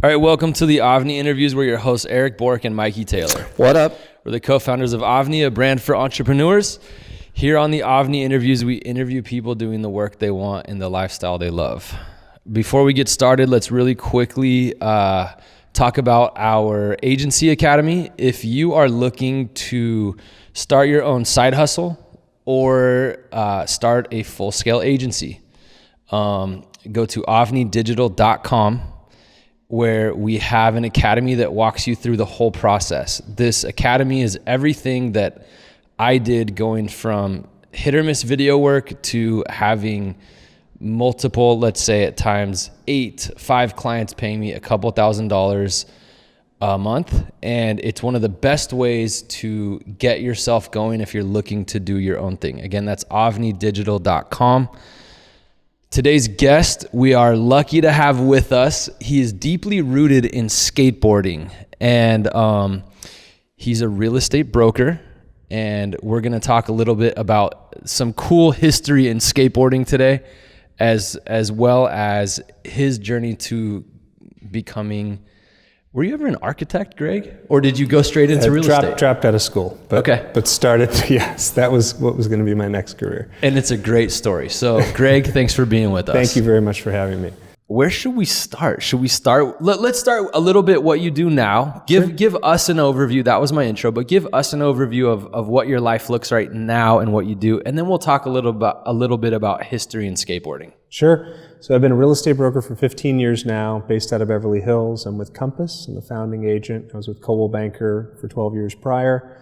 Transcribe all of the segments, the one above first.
All right, welcome to the AVNI interviews. We're your hosts, Erik Bork and Mikey Taylor. What up? We're the co-founders of AVNI, a brand for entrepreneurs. Here on the AVNI interviews, we interview people doing the work they want and the lifestyle they love. Before we get started, let's really quickly talk about our agency academy. If you are looking to start your own side hustle or start a full-scale agency, go to avnidigital.com. where we have an academy that walks you through the whole process. This academy is everything that I did, going from hit or miss video work to having multiple, let's say at times 5 clients paying me a couple $1,000s a month. And it's one of the best ways to get yourself going if you're looking to do your own thing. Again, that's avnidigital.com. Today's guest, we are lucky to have with us. He is deeply rooted in skateboarding, and he's a real estate broker. And we're going to talk a little bit about some cool history in skateboarding today, as well as his journey to becoming. Were you ever an architect, Greg? Or did you go straight into real estate? Dropped out of school. But started, yes, that was what was going to be my next career. And it's a great story. So, Greg, thanks for being with us. Thank you very much for having me. Where should we start? Let's start a little bit what you do now. Give us an overview. That was my intro, but give us an overview of what your life looks right now and what you do. And then we'll talk a little bit about history and skateboarding. Sure. So I've been a real estate broker for 15 years now, based out of Beverly Hills. I'm with Compass. I'm the founding agent. I was with Coldwell Banker for 12 years prior.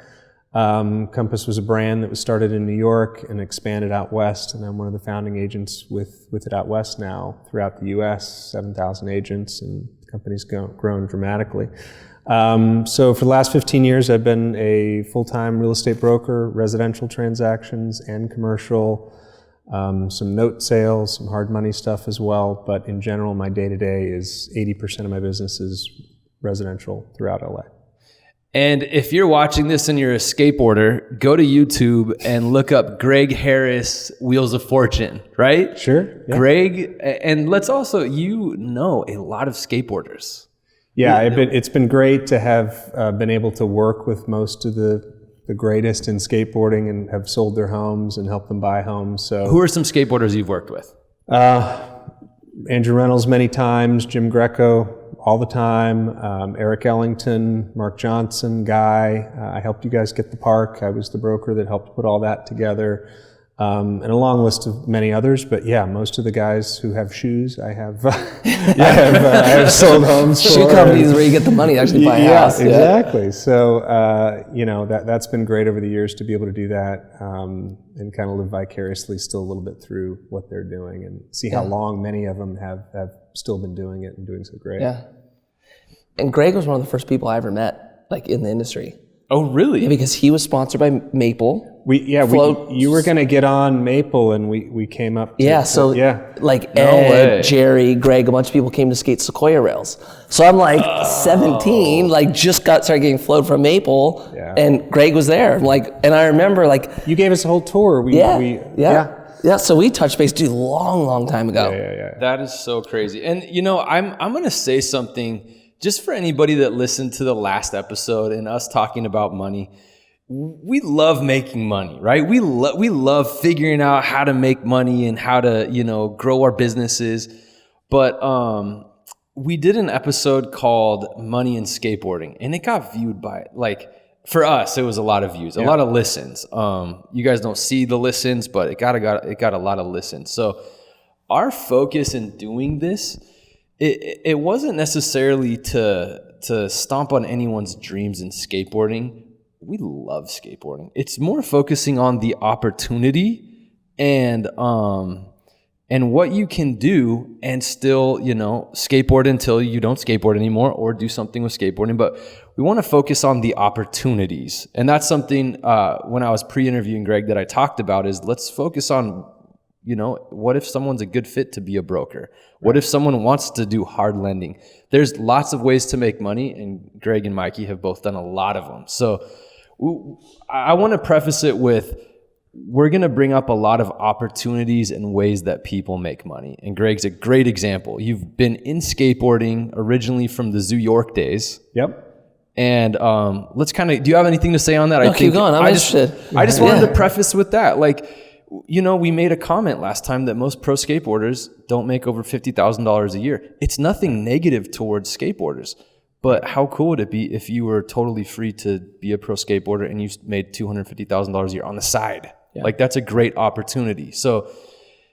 Compass was a brand that was started in New York and expanded out west, and I'm one of the founding agents with it out west now throughout the U.S., 7,000 agents, and the company's grown dramatically. So for the last 15 years, I've been a full-time real estate broker, residential transactions and commercial, some note sales, some hard money stuff as well, but in general, my day-to-day is 80% of my business is residential throughout LA. And if you're watching this and you're a skateboarder, go to YouTube and look up Greg Harris Wheels of Fortune, right? Sure. Yeah. Greg, and let's also, a lot of skateboarders. Yeah, it's been great to have been able to work with most of the greatest in skateboarding and have sold their homes and helped them buy homes. So, who are some skateboarders you've worked with? Andrew Reynolds many times, Jim Greco all the time, Eric Ellington, Mark Johnson, Guy. I helped you guys get the park. I was the broker that helped put all that together. And a long list of many others, but yeah, most of the guys who have shoes, I have I have sold homes for. Shoe companies where you get the money to actually buy a house. Yeah, exactly. So, that's been great over the years to be able to do that and kind of live vicariously still a little bit through what they're doing and see how long many of them have still been doing it and doing so great. Yeah. And Greg was one of the first people I ever met, like in the industry. Oh, really? Yeah, because he was sponsored by Maple. You were going to get on Maple, and we came up. Ed, Jerry, Greg, a bunch of people came to skate Sequoia rails. So I'm like 17, just started getting flowed from Maple, and Greg was there. And I remember you gave us a whole tour. Yeah, so we touched base, long time ago. Yeah. That is so crazy. And I'm going to say something just for anybody that listened to the last episode and us talking about money. We love making money, right? We love figuring out how to make money and how to, grow our businesses. But we did an episode called Money and Skateboarding, and it got viewed by, for us, it was a lot of views, a lot of listens. You guys don't see the listens, but it got a lot of listens. So our focus in doing this, it wasn't necessarily to stomp on anyone's dreams in skateboarding. We love skateboarding. It's more focusing on the opportunity and what you can do and still, skateboard until you don't skateboard anymore or do something with skateboarding. But we want to focus on the opportunities. And that's something when I was pre-interviewing Greg that I talked about is let's focus on, what if someone's a good fit to be a broker? What if someone wants to do hard lending? There's lots of ways to make money, and Greg and Mikey have both done a lot of them. So I want to preface it with we're going to bring up a lot of opportunities and ways that people make money. And Greg's a great example. You've been in skateboarding originally from the Zoo York days. Yep. And let's kind of, do you have anything to say on that? No, keep going. I'm interested. I just wanted to preface with that. Like, you know, we made a comment last time that most pro skateboarders don't make over $50,000 a year. It's nothing negative towards skateboarders. But how cool would it be if you were totally free to be a pro skateboarder and you made $250,000 a year on the side? Yeah. Like, that's a great opportunity. So,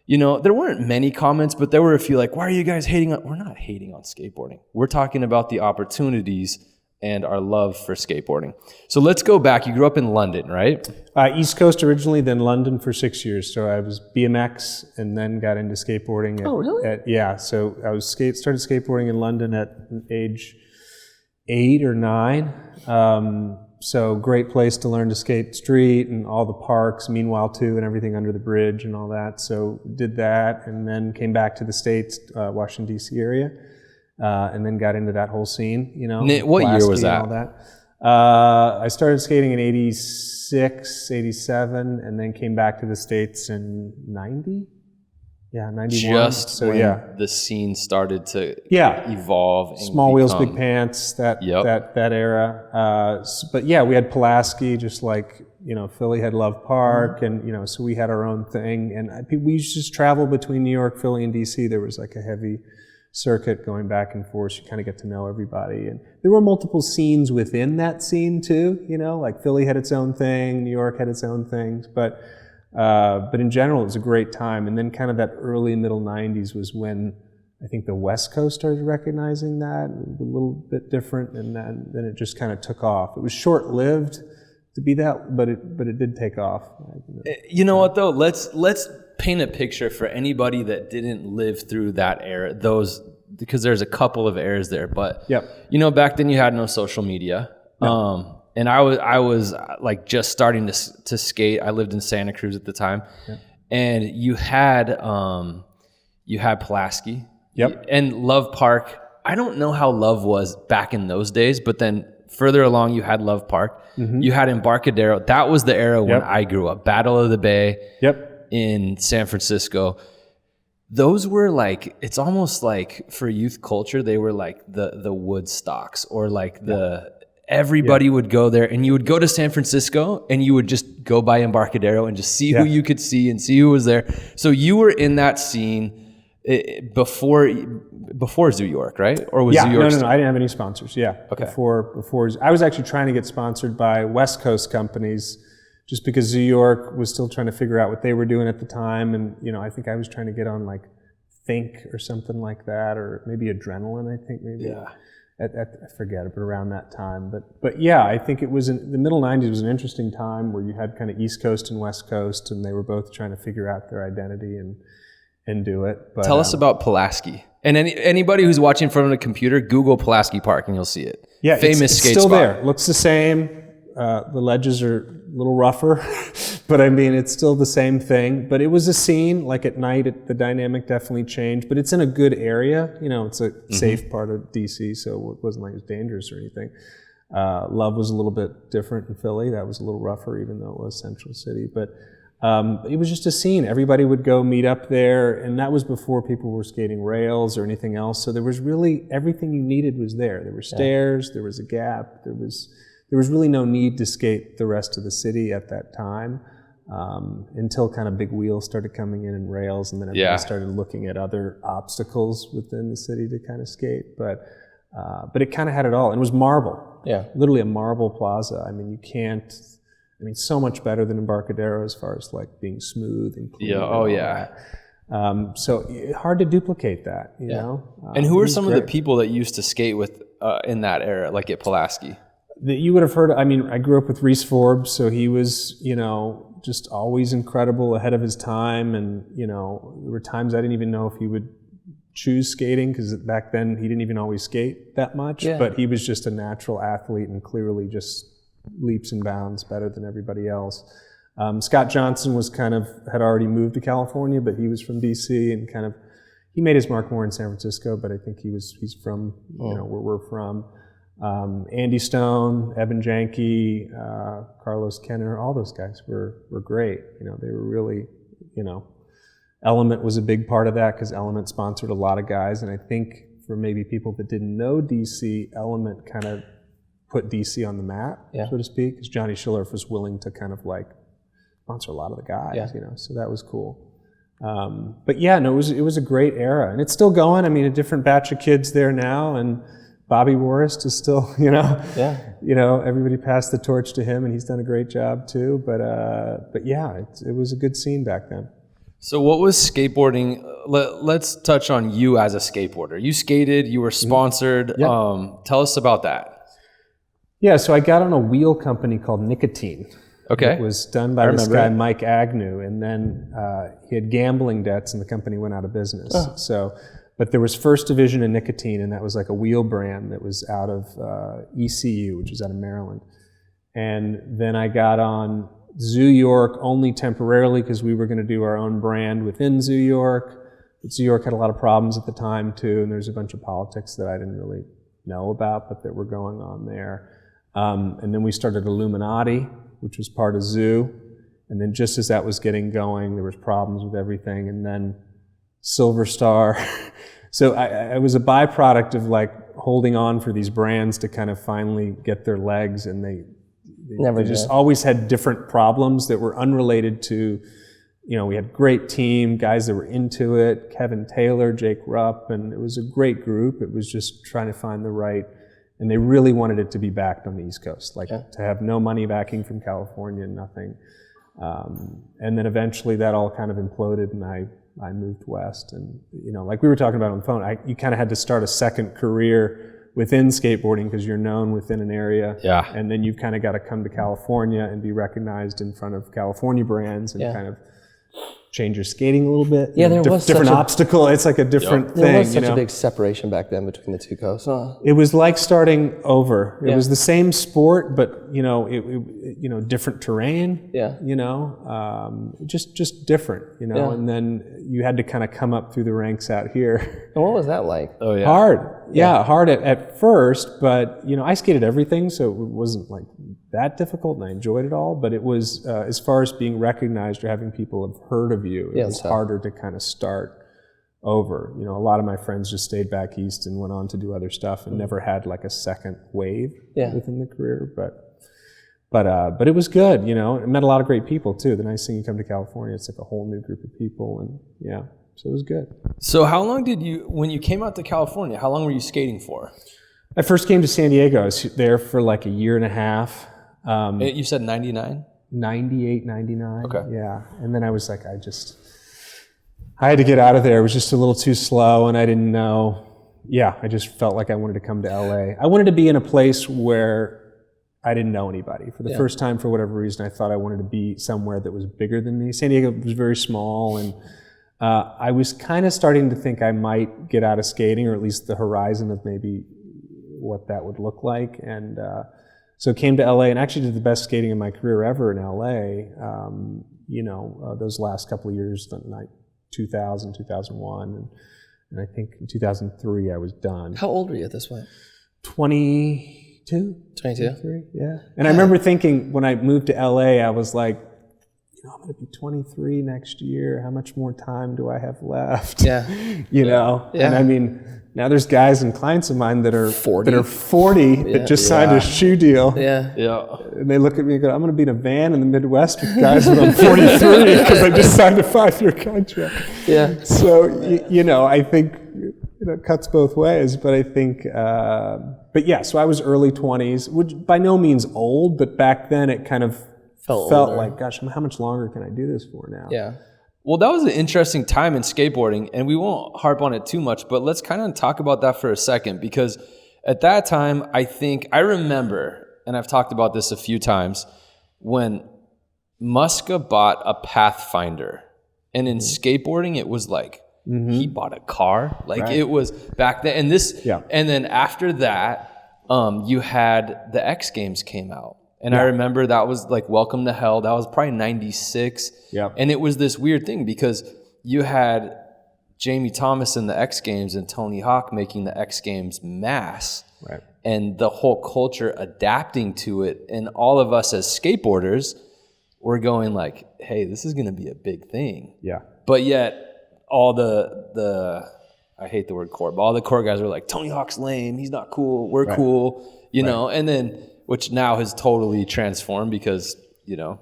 you know, there weren't many comments, but there were a few like, why are you guys hating on? We're not hating on skateboarding. We're talking about the opportunities and our love for skateboarding. So let's go back. You grew up in London, right? East Coast originally, then London for 6 years. So I was BMX and then got into skateboarding. Oh, really? Yeah. So I was started skateboarding in London at age 8 or 9. So great place to learn to skate street and all the parks, Meanwhile too, and everything under the bridge and all that. So did that and then came back to the States, Washington, D.C. area, and then got into that whole scene, you know. What year was that? All that. I started skating in 86, 87, and then came back to the States in 90. Yeah, 91. Just so, when the scene started to evolve. And Small wheels, big pants, that era. But yeah, we had Pulaski, just like, you know, Philly had Love Park, and, you know, so we had our own thing. And we used to just travel between New York, Philly, and DC. There was like a heavy circuit going back and forth. You kind of get to know everybody. And there were multiple scenes within that scene too, you know, like Philly had its own thing, New York had its own things. But in general, it was a great time. And then kind of that early middle 90s was when I think the West Coast started recognizing that, a little bit different, and then it just kind of took off. It was short-lived to be that, but it did take off. You know what though? Let's paint a picture for anybody that didn't live through that era. Because there's a couple of eras there, but you know, back then you had no social media. Yep. And I was like just starting to skate. I lived in Santa Cruz at the time, and you had Pulaski, and Love Park. I don't know how Love was back in those days, but then further along you had Love Park. Mm-hmm. You had Embarcadero. That was the era when I grew up. Battle of the Bay in San Francisco. Those were like, it's almost like for youth culture, they were like the Woodstocks, or like everybody would go there, and you would go to San Francisco and you would just go by Embarcadero and just see who you could see and see who was there. So you were in that scene before Zoo York, right? Or was Zoo York? No, I didn't have any sponsors. Yeah. Okay. Before I was actually trying to get sponsored by West Coast companies, just because Zoo York was still trying to figure out what they were doing at the time. And, you know, I think I was trying to get on like Think or something like that, or maybe Adrenaline, I think maybe. Yeah. I forget it, but around that time. But yeah, I think it was the middle 90s was an interesting time where you had kind of East Coast and West Coast, and they were both trying to figure out their identity and do it. But, tell us about Pulaski. And anybody who's watching from a computer, Google Pulaski Park and you'll see it. Yeah, famous it's skate still spot. There. Looks the same. The ledges are a little rougher, but I mean, it's still the same thing. But it was a scene, like at night, the dynamic definitely changed, but it's in a good area. You know, it's a safe part of DC, so it wasn't like it was dangerous or anything. Love was a little bit different in Philly. That was a little rougher, even though it was Central City. But it was just a scene. Everybody would go meet up there, and that was before people were skating rails or anything else. So there was really, everything you needed was there. There were stairs, there was a gap, there was really no need to skate the rest of the city at that time, until kind of big wheels started coming in and rails, and then everybody started looking at other obstacles within the city to kind of skate. But it kind of had it all. And it was marble. Yeah. Literally a marble plaza. I mean, so much better than Embarcadero as far as like being smooth and clean. Yeah. Oh, yeah. So hard to duplicate that, you know? And who are some of the people that used to skate with in that era, like at Pulaski? That you would have heard. I mean, I grew up with Reese Forbes, so he was, you know, just always incredible, ahead of his time. And, you know, there were times I didn't even know if he would choose skating, because back then he didn't even always skate that much. Yeah. But he was just a natural athlete and clearly just leaps and bounds better than everybody else. Scott Johnson had already moved to California, but he was from DC, and he made his mark more in San Francisco. But I think he's from, you know, where we're from. Andy Stone, Evan Janke, Carlos Kenner, all those guys were great. They were really, Element was a big part of that because Element sponsored a lot of guys. And I think for maybe people that didn't know DC, Element kind of put DC on the map, so to speak, because Johnny Schillerf was willing to kind of like sponsor a lot of the guys, so that was cool. But yeah, no, it was a great era, and it's still going. I mean, a different batch of kids there now, and Bobby Warist is still, everybody passed the torch to him, and he's done a great job too. But yeah, it was a good scene back then. So what was skateboarding? Let's touch on you as a skateboarder. You skated, you were sponsored. Tell us about that. Yeah, so I got on a wheel company called Nicotine. Okay. It was done by this guy, Mike Agnew, and then he had gambling debts and the company went out of business. But there was First Division in Nicotine, and that was like a wheel brand that was out of ECU, which was out of Maryland. And then I got on Zoo York only temporarily because we were going to do our own brand within Zoo York. But Zoo York had a lot of problems at the time too, and there's a bunch of politics that I didn't really know about, but that were going on there. And then we started Illuminati, which was part of Zoo. And then just as that was getting going, there was problems with everything. And then Silver Star. So I was a byproduct of like holding on for these brands to kind of finally get their legs, and they just always had different problems that were unrelated to, we had a great team, guys that were into it, Kevin Taylor, Jake Rupp, and it was a great group. It was just trying to find the right, and they really wanted it to be backed on the East Coast, to have no money backing from California, nothing. And then eventually that all kind of imploded, and I moved west. And, like we were talking about on the phone, you kind of had to start a second career within skateboarding because you're known within an area. Yeah. And then you've kind of got to come to California and be recognized in front of California brands and kind of change your skating a little bit. Yeah, there was different obstacle. It's like a different thing. There was such a big separation back then between the two coasts. It was like starting over. It was the same sport, but different terrain. Yeah. Just different. And then you had to kind of come up through the ranks out here. And what was that like? Oh yeah. Hard. Yeah, hard at first, but I skated everything, so it wasn't like that difficult, and I enjoyed it all. But it was as far as being recognized or having people have heard of you, it was harder to kind of start over. A lot of my friends just stayed back east and went on to do other stuff and never had like a second wave within the career. But it was good. I met a lot of great people too. The nice thing, you come to California, it's like a whole new group of people, and so it was good. So how long when you came out to California, how long were you skating for? I first came to San Diego. I was there for like a year and a half. You said 99? 98, 99. Okay. Yeah. And then I was like, I had to get out of there. It was just a little too slow, and I didn't know. Yeah, I just felt like I wanted to come to LA. I wanted to be in a place where I didn't know anybody. For the first time, for whatever reason, I thought I wanted to be somewhere that was bigger than me. San Diego was very small, and I was kind of starting to think I might get out of skating, or at least the horizon of maybe what that would look like. And so came to LA and actually did the best skating in my career ever in LA. Those last couple of years, 2000, 2001, and I think in 2003 I was done. How old were you at this point? 22. 23? Yeah. And I remember thinking when I moved to LA, I was like, I'm going to be 23 next year. How much more time do I have left? Yeah. And I mean, now there's guys and clients of mine that are 40 that just signed a shoe deal. Yeah. And they look at me and go, I'm going to be in a van in the Midwest with guys when I'm 43 because I just signed a 5-year contract. Yeah. So, I think it cuts both ways, but I think, so I was early 20s, which by no means old, but back then it kind of felt like, gosh, how much longer can I do this for now? Yeah. Well, that was an interesting time in skateboarding, and we won't harp on it too much, but let's kind of talk about that for a second, because at that time, I remember, and I've talked about this a few times, when Muska bought a Pathfinder, and in skateboarding, it was like, he bought a car. Like it was back then. And then after that, you had the X Games came out. And I remember that was like Welcome to Hell. That was probably 96. Yeah. And it was this weird thing because you had Jamie Thomas in the X Games and Tony Hawk making the X Games mass. Right. And the whole culture adapting to it. And all of us as skateboarders, we're going like, hey, this is going to be a big thing. Yeah. But yet all the I hate the word core, but all the core guys are like, Tony Hawk's lame. He's not cool. We're cool, you know, and then, which now has totally transformed because, you know,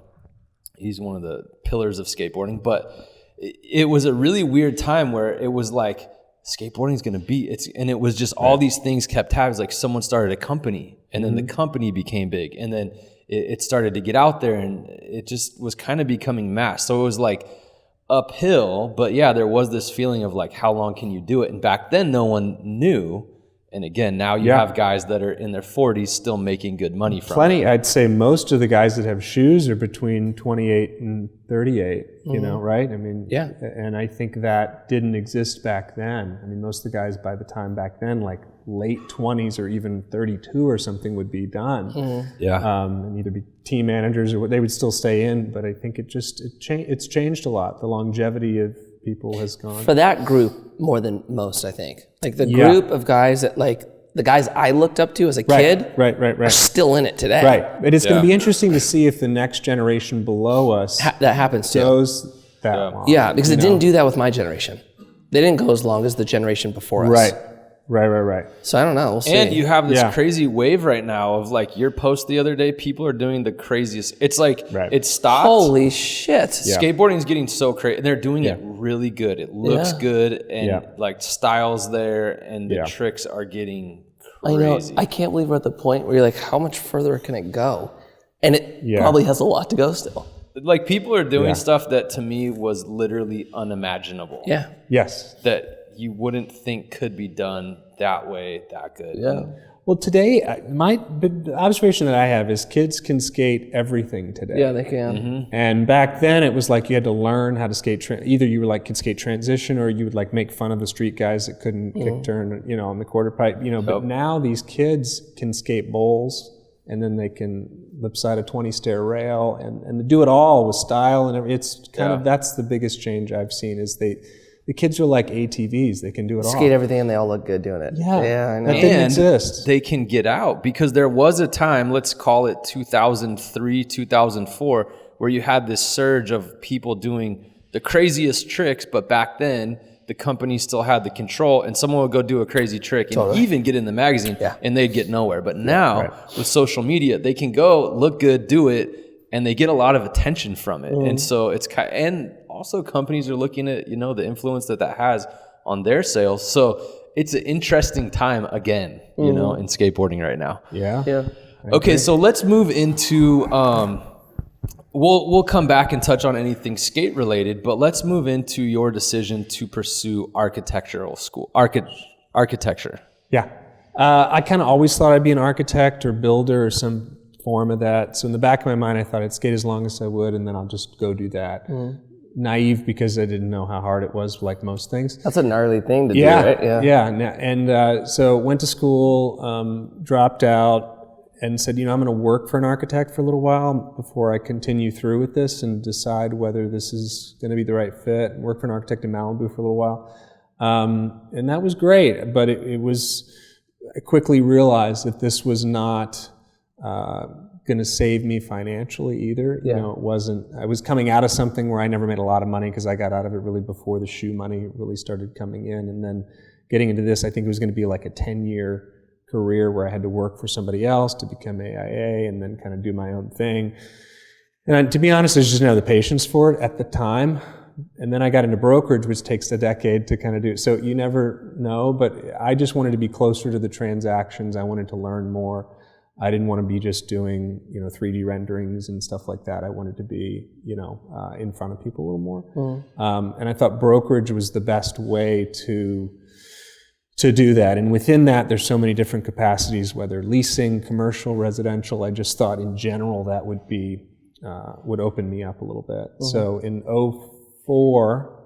he's one of the pillars of skateboarding. But it was a really weird time where it was like, skateboarding is going to be, and it was just all these things kept happening. Like someone started a company and then the company became big and then it started to get out there and it just was kind of becoming mass. So it was like uphill, but yeah, there was this feeling of like, how long can you do it? And back then no one knew. And again, now you have guys that are in their 40s still making good money from it. I'd say most of the guys that have shoes are between 28 and 38, you know, right? I mean, and I think that didn't exist back then. I mean, most of the guys by the time back then, like late 20s or even 32 or something would be done. And either be team managers or they would still stay in, but I think it's changed a lot. The longevity of people has gone. For that group, more than most, I think. Like the group of guys that like, the guys I looked up to as a kid are still in it today. Right. But it's going to be interesting to see if the next generation below us that happens too. goes that long. Yeah, because it didn't do that with my generation. They didn't go as long as the generation before us. Right. So I don't know. We'll see. And you have this crazy wave right now of like your post the other day, people are doing the craziest. It's like it stopped. Holy shit. Skateboarding is getting so crazy. And they're doing it really good. It looks good and like style's there and the tricks are getting crazy. I know. I can't believe we're at the point where you're like, how much further can it go? And it probably has a lot to go still. Like people are doing stuff that to me was literally unimaginable. Yeah. Yes. That you wouldn't think could be done that way, that good. Yeah. Well, today, the observation that I have is kids can skate everything today. Yeah, they can. And back then, it was like you had to learn how to skate. Either you were like could skate transition, or you would like make fun of the street guys that couldn't kick turn, you know, on the quarter pipe. You know, but now these kids can skate bowls, and then they can lip side a 20 stair rail, and do it all with style and everything. It's kind of that's the biggest change I've seen is the kids are like ATVs. They can do it all. Skate everything and they all look good doing it. Yeah, I know. That didn't exist. They can get out because there was a time, let's call it 2003, 2004, where you had this surge of people doing the craziest tricks, but back then the company still had the control and someone would go do a crazy trick and even get in the magazine and they'd get nowhere. But now with social media, they can go look good, do it, and they get a lot of attention from it. And so it's kind of, and also companies are looking at, you know, the influence that has on their sales. So it's an interesting time again, you know, in skateboarding right now. Yeah. Okay, so let's move into, we'll come back and touch on anything skate related, but let's move into your decision to pursue architecture. Yeah. I kind of always thought I'd be an architect or builder or some form of that. So in the back of my mind, I thought I'd skate as long as I would, and then I'll just go do that. Naive because I didn't know how hard it was, like most things. That's a gnarly thing to do, right? And so went to school, dropped out, and said, you know, I'm going to work for an architect for a little while before I continue through with this and decide whether this is going to be the right fit. Work for an architect in Malibu for a little while. And that was great, but I quickly realized that this was not going to save me financially either. You know, it wasn't. I was coming out of something where I never made a lot of money because I got out of it really before the shoe money really started coming in, and then getting into this, I think it was going to be like a 10-year career where I had to work for somebody else to become AIA and then kind of do my own thing. And to be honest, I just didn't have the patience for it at the time. And then I got into brokerage, which takes a decade to kind of do. So you never know, but I just wanted to be closer to the transactions. I wanted to learn more. I didn't want to be just doing, you know, 3D renderings and stuff like that. I wanted to be, you know, in front of people a little more. And I thought brokerage was the best way to do that. And within that, there's so many different capacities, whether leasing, commercial, residential. I just thought in general that would be, would open me up a little bit. So in 2004,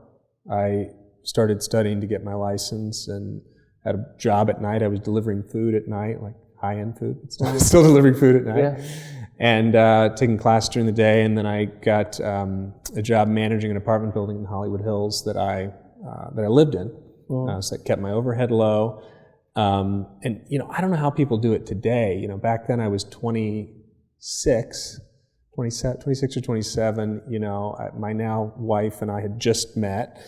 I started studying to get my license and had a job at night. I was delivering food at night, like high-end food, but still delivering food at night. And taking class during the day. And then I got a job managing an apartment building in Hollywood Hills that I that I lived in. So it kept my overhead low. And, I don't know how people do it today. Back then I was 26 or 27, my now wife and I had just met.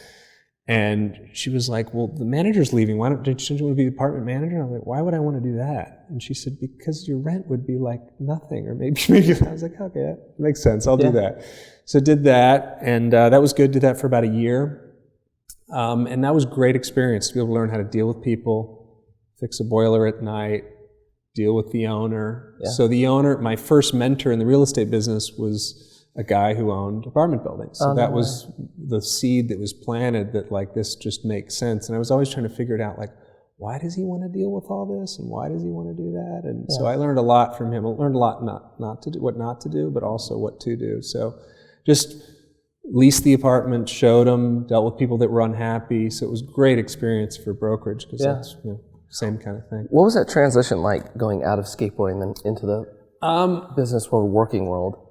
And she was like, well, the manager's leaving. Shouldn't you want to be the apartment manager? I was like, why would I want to do that? And she said, because your rent would be like nothing. Or maybe I was like, okay, that makes sense. I'll do that. So did that. And that was good. Did that for about a year. And that was a great experience to be able to learn how to deal with people, fix a boiler at night, deal with the owner. Yeah. So the owner, my first mentor in the real estate business was a guy who owned apartment buildings. So that was the seed that was planted that like, this just makes sense. And I was always trying to figure it out, like, why does he want to deal with all this? And why does he want to do that? And so I learned a lot from him. I learned a lot not to do, what not to do, but also what to do. So just leased the apartment, showed them, dealt with people that were unhappy. So it was a great experience for brokerage because that's same kind of thing. What was that transition like going out of skateboarding then into the business world, working world?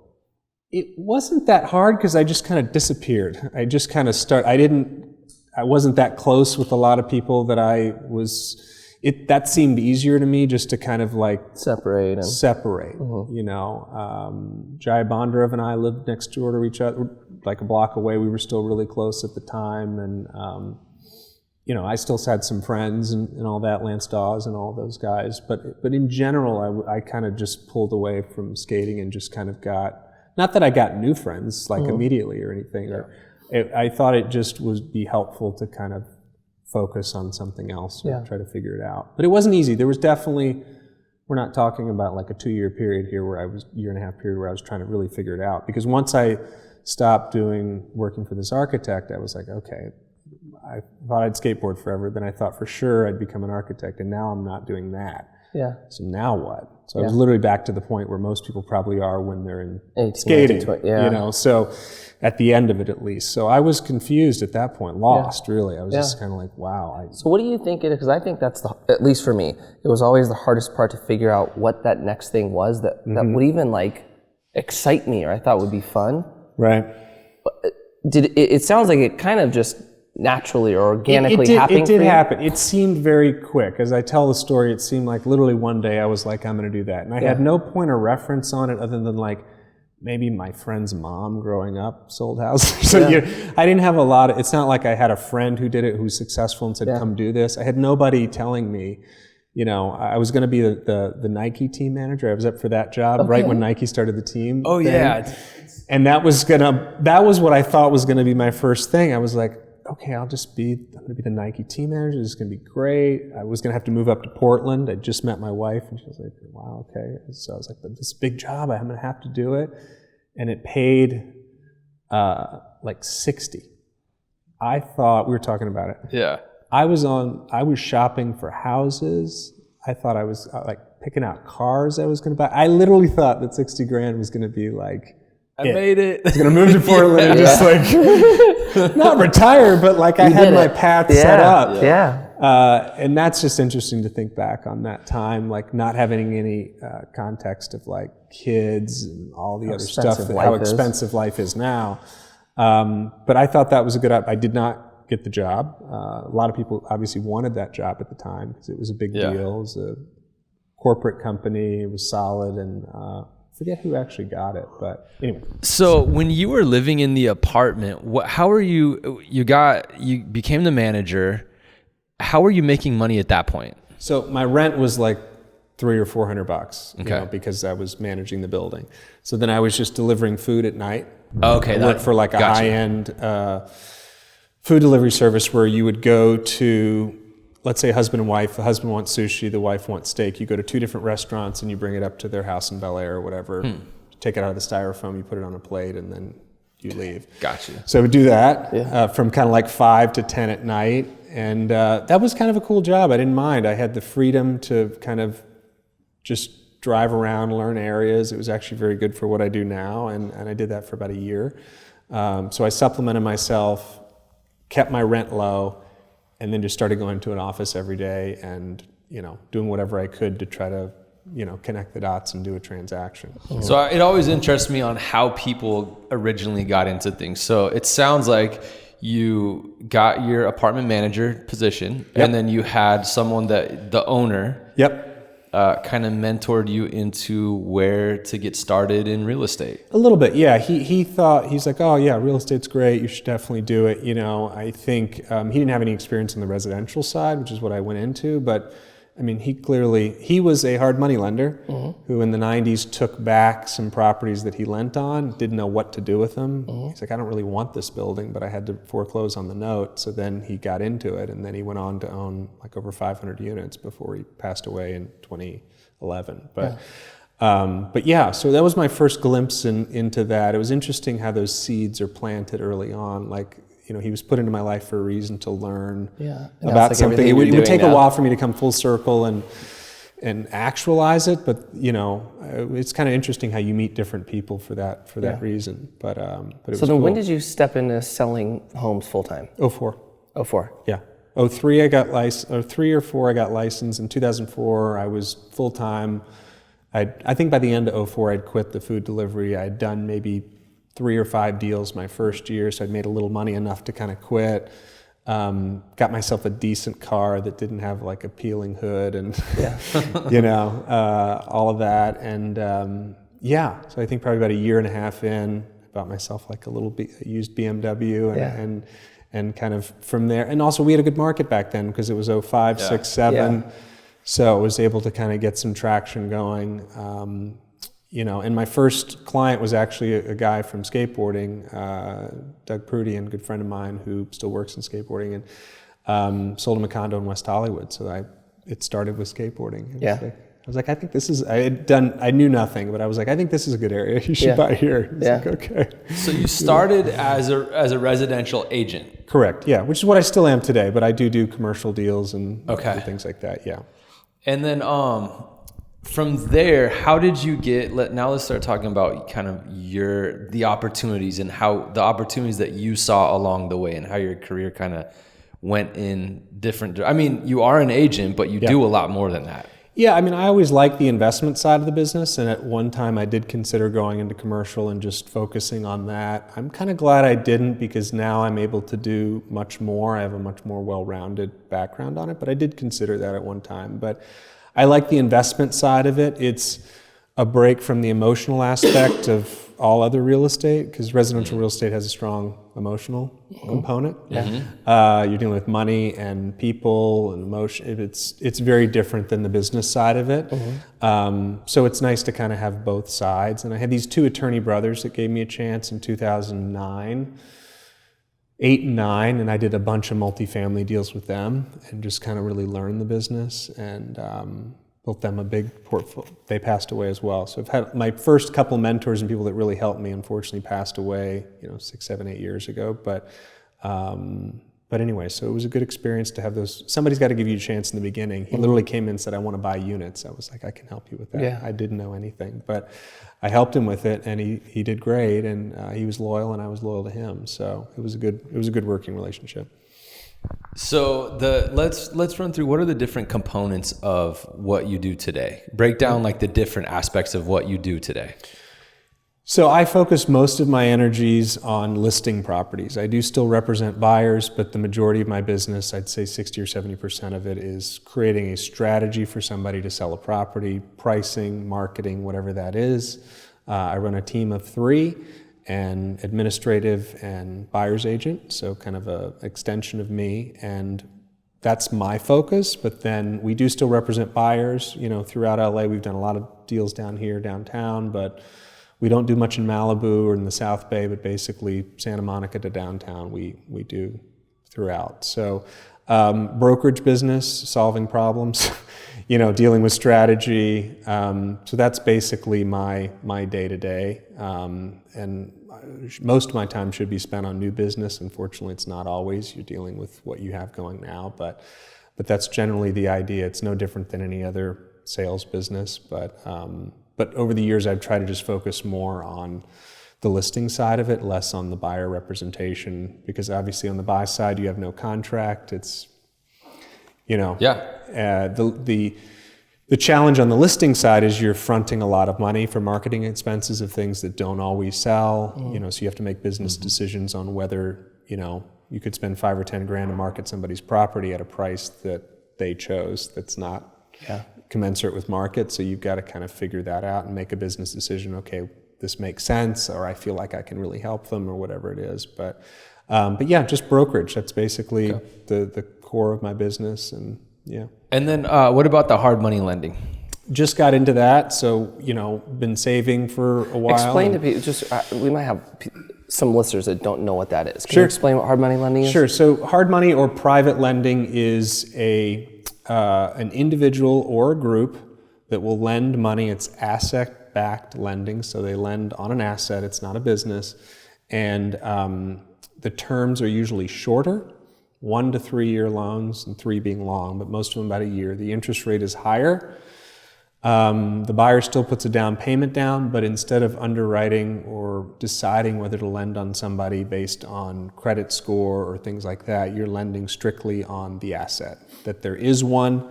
It wasn't that hard because I just kind of disappeared. I just kind of I wasn't that close with a lot of people that that seemed easier to me just to kind of like separate. Jai Bondrev and I lived next door to each other, like a block away. We were still really close at the time. And, I still had some friends and all that, Lance Dawes and all those guys. But in general, I kind of just pulled away from skating and just kind of not that I got new friends like immediately or anything. I thought it just would be helpful to kind of focus on something else or try to figure it out. But it wasn't easy. There was definitely, we're not talking about like a 2-year period here year and a half period where I was trying to really figure it out. Because once I stopped working for this architect, I was like, okay, I thought I'd skateboard forever. Then I thought for sure I'd become an architect, and now I'm not doing that. Yeah. So now what? So I was literally back to the point where most people probably are when they're in 18, skating, 19, 20, so at the end of it at least. So I was confused at that point, lost really. I was just kind of like, wow. So what do you think it is? Because I think that's at least for me, it was always the hardest part to figure out what that next thing was that would even like excite me or I thought would be fun. Right. But it sounds like it kind of just naturally or organically happened. It did happen. It seemed very quick. As I tell the story, it seemed like literally one day I was like, I'm going to do that. And I had no point of reference on it other than like maybe my friend's mom growing up sold houses. So I didn't have it's not like I had a friend who did it who was successful and said, come do this. I had nobody telling me, I was going to be the Nike team manager. I was up for that job right when Nike started the team. Oh, yeah. And that was what I thought was going to be my first thing. I was like, okay, I'm going to be the Nike team manager. This is going to be great. I was going to have to move up to Portland. I just met my wife, and she was like, wow, okay. So I was like, but this big job, I'm going to have to do it. And it paid like 60. I thought, we were talking about it. Yeah. I was shopping for houses. I thought I was like picking out cars I was going to buy. I literally thought that 60 grand was going to be like, I made it. I was going to move to Portland and just like, not retire, but like I had my path set up. Yeah. And that's just interesting to think back on that time, like not having any context of like kids and all the other stuff, how expensive life is now. But I thought that was a good, I did not get the job. A lot of people obviously wanted that job at the time because it was a big deal. It was a corporate company. It was solid and, forget who actually got it, but anyway. So when you were living in the apartment, how were you became the manager. How were you making money at that point? So my rent was like $300 or $400, because I was managing the building. So then I was just delivering food at night. Okay. I worked for like a high-end food delivery service where you would go to, let's say husband and wife, the husband wants sushi, the wife wants steak. You go to 2 different restaurants and you bring it up to their house in Bel Air or whatever. Take it out of the styrofoam, you put it on a plate, and then you leave. Gotcha. So I would do that from kind of like 5 to 10 at night. And that was kind of a cool job. I didn't mind. I had the freedom to kind of just drive around, learn areas. It was actually very good for what I do now. And I did that for about a year. So I supplemented myself, kept my rent low, and then just started going to an office every day and, doing whatever I could to try to, connect the dots and do a transaction. So it always interests me on how people originally got into things. So it sounds like you got your apartment manager position, and then you had someone that the owner kind of mentored you into where to get started in real estate. A little bit, yeah. He thought, he's like, oh yeah, real estate's great, you should definitely do it. You know, I think he didn't have any experience on the residential side, which is what I went into, but I mean, he was a hard money lender who in the 90s took back some properties that he lent on, didn't know what to do with them. He's like, I don't really want this building, but I had to foreclose on the note. So then he got into it, and then he went on to own like over 500 units before he passed away in 2011. But yeah, so that was my first glimpse into that. It was interesting how those seeds are planted early on. Like, you know, he was put into my life for a reason to learn about something. It would take a while for me to come full circle and actualize it, but you know, it's kind of interesting how you meet different people for that reason. But it was so then, cool. when did you step into selling homes full time? 04. 04. Yeah. 03 I got licensed, 03 or 4 I got licensed. In 2004 I was full time. I think by the end of 04 I'd quit the food delivery. I'd done maybe 3 or 5 deals my first year, so I'd made a little money enough to kind of quit. Got myself a decent car that didn't have like a peeling hood and you know, all of that. And so I think probably about a year and a half in, I bought myself like a little used BMW and kind of from there. And also we had a good market back then because it was 05, 06, 07. So I was able to kind of get some traction going. You know, and my first client was actually a guy from skateboarding, Doug Prudy, a good friend of mine who still works in skateboarding, and sold him a condo in West Hollywood. So it started with skateboarding. I was like, I think this is, I knew nothing, but I was like, I think this is a good area. You should buy here. He's like, okay. So you started as a residential agent. Correct. Yeah. Which is what I still am today, but I do commercial deals and things like that. Yeah. And then, from there, how did you now let's start talking about kind of the opportunities and how the opportunities that you saw along the way and how your career kind of went in different, I mean, you are an agent, but you do a lot more than that. Yeah, I mean, I always liked the investment side of the business, and at one time I did consider going into commercial and just focusing on that. I'm kind of glad I didn't because now I'm able to do much more. I have a much more well-rounded background on it, but I did consider that at one time. But I like the investment side of it. It's a break from the emotional aspect of all other real estate because residential real estate has a strong emotional component. You're dealing with money and people and emotion. It's very different than the business side of it. So it's nice to kind of have both sides. And I had these 2 attorney brothers that gave me a chance in 2009. 8 and 9, and I did a bunch of multifamily deals with them and just kind of really learned the business and built them a big portfolio. They passed away as well. So I've had my first couple mentors and people that really helped me unfortunately passed away, 6, 7, 8 years ago. But anyway, so it was a good experience to have those. Somebody's got to give you a chance in the beginning. He literally came in and said, I want to buy units. I was like, I can help you with that. I didn't know anything, but I helped him with it, and he did great, and he was loyal, and I was loyal to him. So it was a good working relationship. So let's run through what are the different components of what you do today. Break down like the different aspects of what you do today. So I focus most of my energies on listing properties. I do still represent buyers, but the majority of my business, I'd say 60 or 70% of it, is creating a strategy for somebody to sell a property, pricing, marketing, whatever that is. I run a team of 3, an administrative and buyer's agent, so kind of an extension of me, and that's my focus. But then we do still represent buyers. Throughout LA, we've done a lot of deals downtown, but we don't do much in Malibu or in the South Bay, but basically Santa Monica to downtown we do throughout. So brokerage business, solving problems, dealing with strategy. So that's basically my day-to-day. And most of my time should be spent on new business. Unfortunately, it's not always. You're dealing with what you have going now, but that's generally the idea. It's no different than any other sales business, but over the years, I've tried to just focus more on the listing side of it, less on the buyer representation, because obviously on the buy side, you have no contract. It's, the challenge on the listing side is you're fronting a lot of money for marketing expenses of things that don't always sell, so you have to make business decisions on whether, you could spend 5 or 10 grand to market somebody's property at a price that they chose that's not commensurate with market. So you've got to kind of figure that out and make a business decision. Okay, this makes sense, or I feel like I can really help them, or whatever it is. But yeah, just brokerage. That's basically the core of my business, and yeah. And then what about the hard money lending? Just got into that, so been saving for a while. Explain to people. We might have some listeners that don't know what that is. Can you explain what hard money lending is? Sure. So hard money or private lending is an individual or a group that will lend money. It's asset-backed lending, so they lend on an asset. It's not a business, and the terms are usually shorter. 1 to 3 year loans, and 3 being long, but most of them about a year. The interest rate is higher. The buyer still puts a down payment down, but instead of underwriting or deciding whether to lend on somebody based on credit score or things like that, you're lending strictly on the asset, that there is one.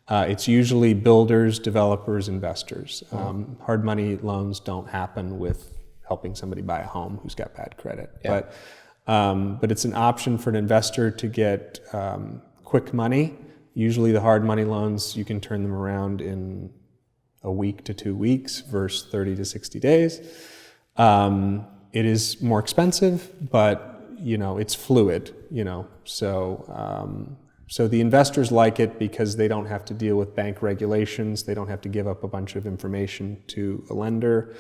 It's usually builders, developers, investors. Hard money loans don't happen with helping somebody buy a home who's got bad credit. Yeah. But it's an option for an investor to get quick money. Usually the hard money loans, you can turn them around in a week to 2 weeks versus 30 to 60 days. It is more expensive, but it's fluid, so the investors like it because they don't have to deal with bank regulations. They don't have to give up a bunch of information to a lender.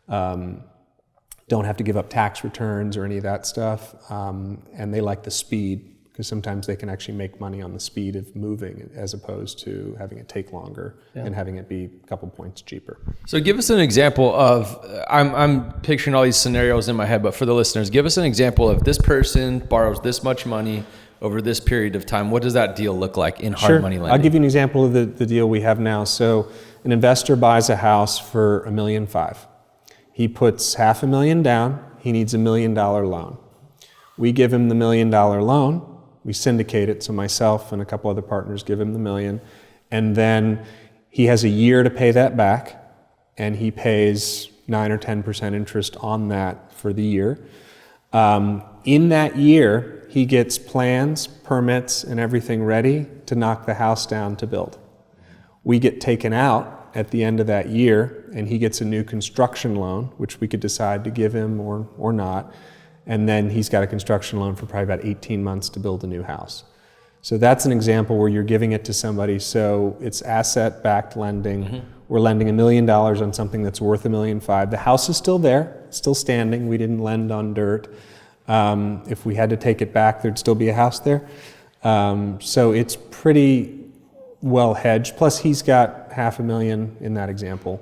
Don't have to give up tax returns or any of that stuff. And they like the speed, because sometimes they can actually make money on the speed of moving as opposed to having it take longer and having it be a couple points cheaper. So give us an example of, I'm picturing all these scenarios in my head, but for the listeners, give us an example of this person borrows this much money over this period of time. What does that deal look like in hard money lending? I'll give you an example of the deal we have now. So an investor buys a house for $1.5 million. He puts $500,000 down. He needs $1 million loan. We give him the $1 million loan. We syndicate it, so myself and a couple other partners give him the $1 million, and then he has a year to pay that back, and he pays 9 or 10% interest on that for the year. In that year, he gets plans, permits, and everything ready to knock the house down to build. We get taken out at the end of that year, and he gets a new construction loan, which we could decide to give him or not. And then he's got a construction loan for probably about 18 months to build a new house. So that's an example where you're giving it to somebody. So it's asset-backed lending. Mm-hmm. We're lending $1 million on something that's worth $1.5 million. The house is still there, still standing. We didn't lend on dirt. If we had to take it back, there'd still be a house there. So it's pretty well hedged. Plus, he's got $500,000 in that example,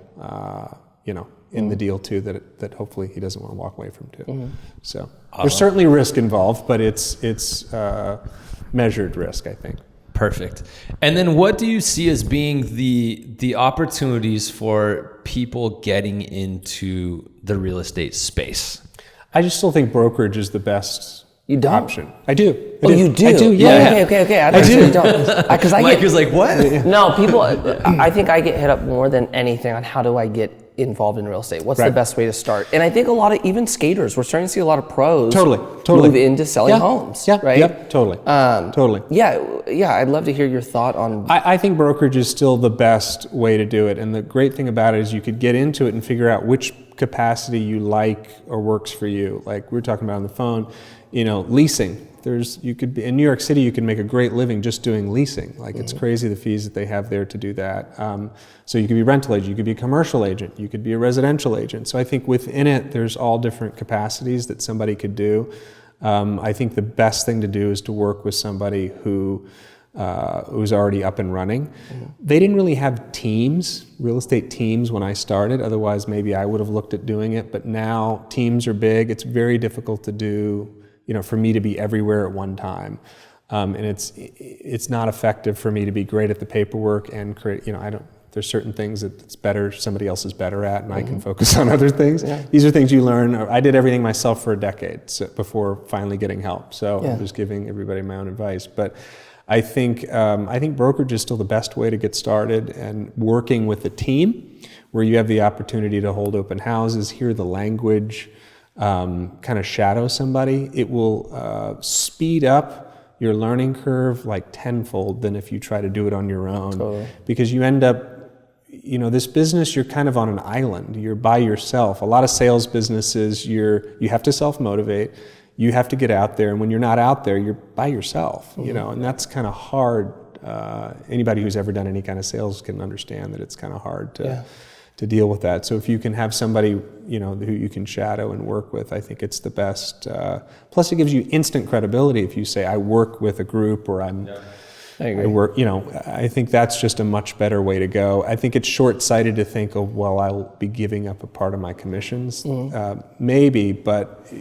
in the deal too, that hopefully he doesn't want to walk away from too. Mm-hmm. So there's certainly risk involved, but it's measured risk, I think. Perfect. And then what do you see as being the opportunities for people getting into the real estate space? I just still think brokerage is the best option. I do. You do? I do, yeah. Okay. I do. Because Mike was like, what? No, people, I think I get hit up more than anything on how do I get involved in real estate? What's the best way to start? And I think a lot of, even skaters, we're starting to see a lot of pros move into selling homes, right? Yep, totally. Totally. Yeah, I'd love to hear your thought on... I think brokerage is still the best way to do it. And the great thing about it is you could get into it and figure out which capacity you like or works for you. Like we were talking about on the phone, leasing. You could be in New York City, you can make a great living just doing leasing. Like it's crazy the fees that they have there to do that. So you could be a rental agent, you could be a commercial agent, you could be a residential agent. So I think within it, there's all different capacities that somebody could do. I think the best thing to do is to work with somebody who's already up and running. They didn't really have teams, real estate teams when I started. Otherwise, maybe I would have looked at doing it. But now teams are big. It's very difficult to do, for me to be everywhere at one time. And it's not effective for me to be great at the paperwork and create, there's certain things that it's better, somebody else is better at, and I can focus on other things. Yeah. These are things you learn. I did everything myself for a decade before finally getting help. So I'm just giving everybody my own advice. But I think brokerage is still the best way to get started, and working with a team where you have the opportunity to hold open houses, hear the language, kind of shadow somebody, it will speed up your learning curve like tenfold than if you try to do it on your own. Totally. Because you end up, this business, you're kind of on an island. You're by yourself. A lot of sales businesses, you have to self-motivate. You have to get out there, and when you're not out there, you're by yourself, and that's kind of hard. Anybody who's ever done any kind of sales can understand that it's kind of hard to deal with that. So if you can have somebody, who you can shadow and work with, I think it's the best. Plus, it gives you instant credibility if you say, I work with a group, or I work, I think that's just a much better way to go. I think it's short-sighted to think, I'll be giving up a part of my commissions. Maybe, but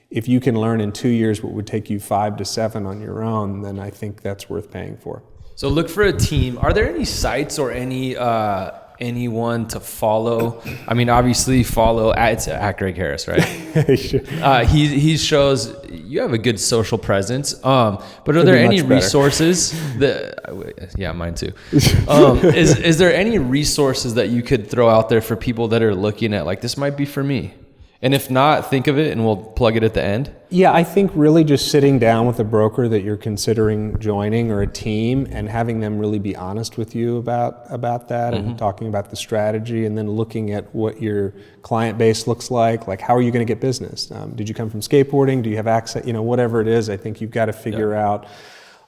if you can learn in 2 years what would take you 5 to 7 on your own, then I think that's worth paying for. So look for a team. Are there any sites or anyone to follow? I mean, obviously follow it's at Greg Harris, right? Sure. He shows you have a good social presence. But are there any resources that? Yeah, mine too. Is there any resources that you could throw out there for people that are looking at like, this might be for me? And if not, think of it and we'll plug it at the end. Yeah, I think really just sitting down with a broker that you're considering joining or a team and having them really be honest with you about that and talking about the strategy, and then looking at what your client base looks like how are you going to get business? Did you come from skateboarding? Do you have access? Whatever it is, I think you've got to figure out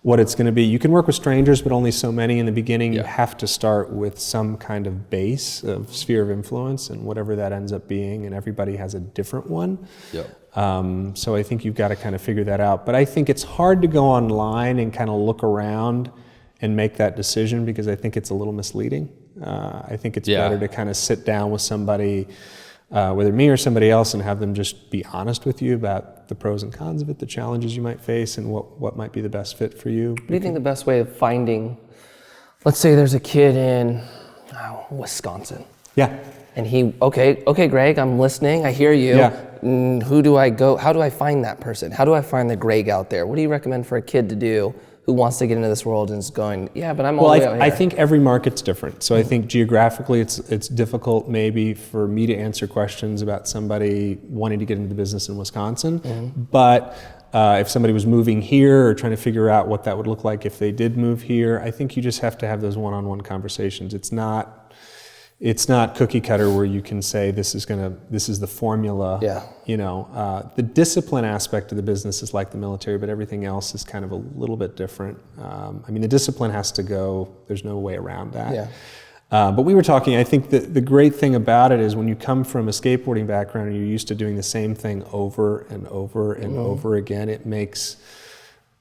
what it's going to be. You can work with strangers, but only so many in the beginning. You have to start with some kind of base of sphere of influence, and whatever that ends up being, and everybody has a different one. So I think you've got to kind of figure that out. But I think it's hard to go online and kind of look around and make that decision, because I think it's a little misleading. I think it's better to kind of sit down with somebody, whether me or somebody else, and have them just be honest with you about the pros and cons of it, the challenges you might face, and what might be the best fit for you. What do you think the best way of finding, let's say there's a kid in Wisconsin. Yeah. And okay, Greg, I'm listening, I hear you. Yeah. Who do I go, how do I find that person? How do I find the Greg out there? What do you recommend for a kid to do who wants to get into this world and is going, but I'm all the way out here? I think every market's different. So I think geographically it's difficult maybe for me to answer questions about somebody wanting to get into the business in Wisconsin. But if somebody was moving here or trying to figure out what that would look like if they did move here, I think you just have to have those one-on-one conversations. It's not cookie cutter where you can say this is the formula. The discipline aspect of the business is like the military, but everything else is kind of a little bit different. The discipline has to go. There's no way around that. But we were talking, I think the great thing about it is when you come from a skateboarding background and you're used to doing the same thing over and over and over again, it makes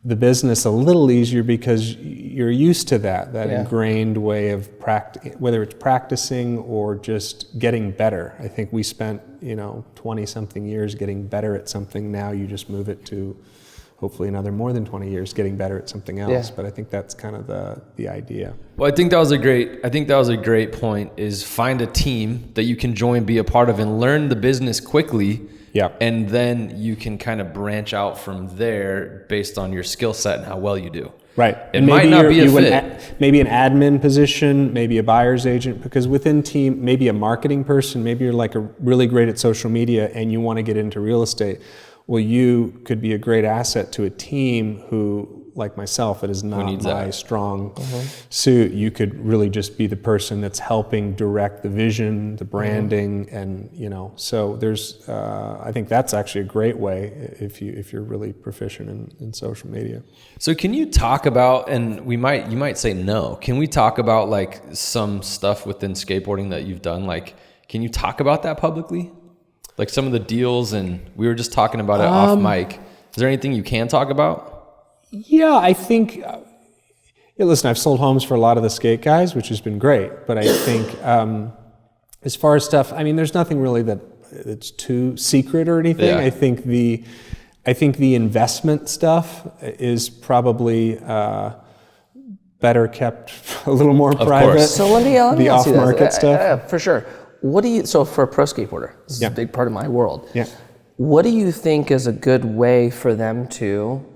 the business a little easier because you're used to that ingrained way of practice, whether it's practicing or just getting better. I think we spent 20 something years getting better at something. Now you just move it to hopefully another more than 20 years getting better at something else. But I think that's kind of the idea. Well, I think that was a great point, is find a team that you can join, be a part of, and learn the business quickly. And then you can kind of branch out from there based on your skill set and how well you do. Right. It might not be a fit. Maybe an admin position, maybe a buyer's agent, because within team, maybe a marketing person, maybe you're like really great at social media and you want to get into real estate. Well, you could be a great asset to a team who, like myself, it is not my strong suit. You could really just be the person that's helping direct the vision, the branding, and so there's. I think that's actually a great way if you're really proficient in social media. So can you talk about, and you might say no, can we talk about like some stuff within skateboarding that you've done? Like, can you talk about that publicly? Like some of the deals, and we were just talking about it off mic. Is there anything you can talk about? Yeah, I think, listen, I've sold homes for a lot of the skate guys, which has been great. But I think as far as stuff, there's nothing really that's too secret or anything. Yeah. I think the investment stuff is probably better kept a little more private. Course. So let me the off-market stuff. For sure. So for a pro skateboarder, this is a big part of my world. Yeah. What do you think is a good way for them to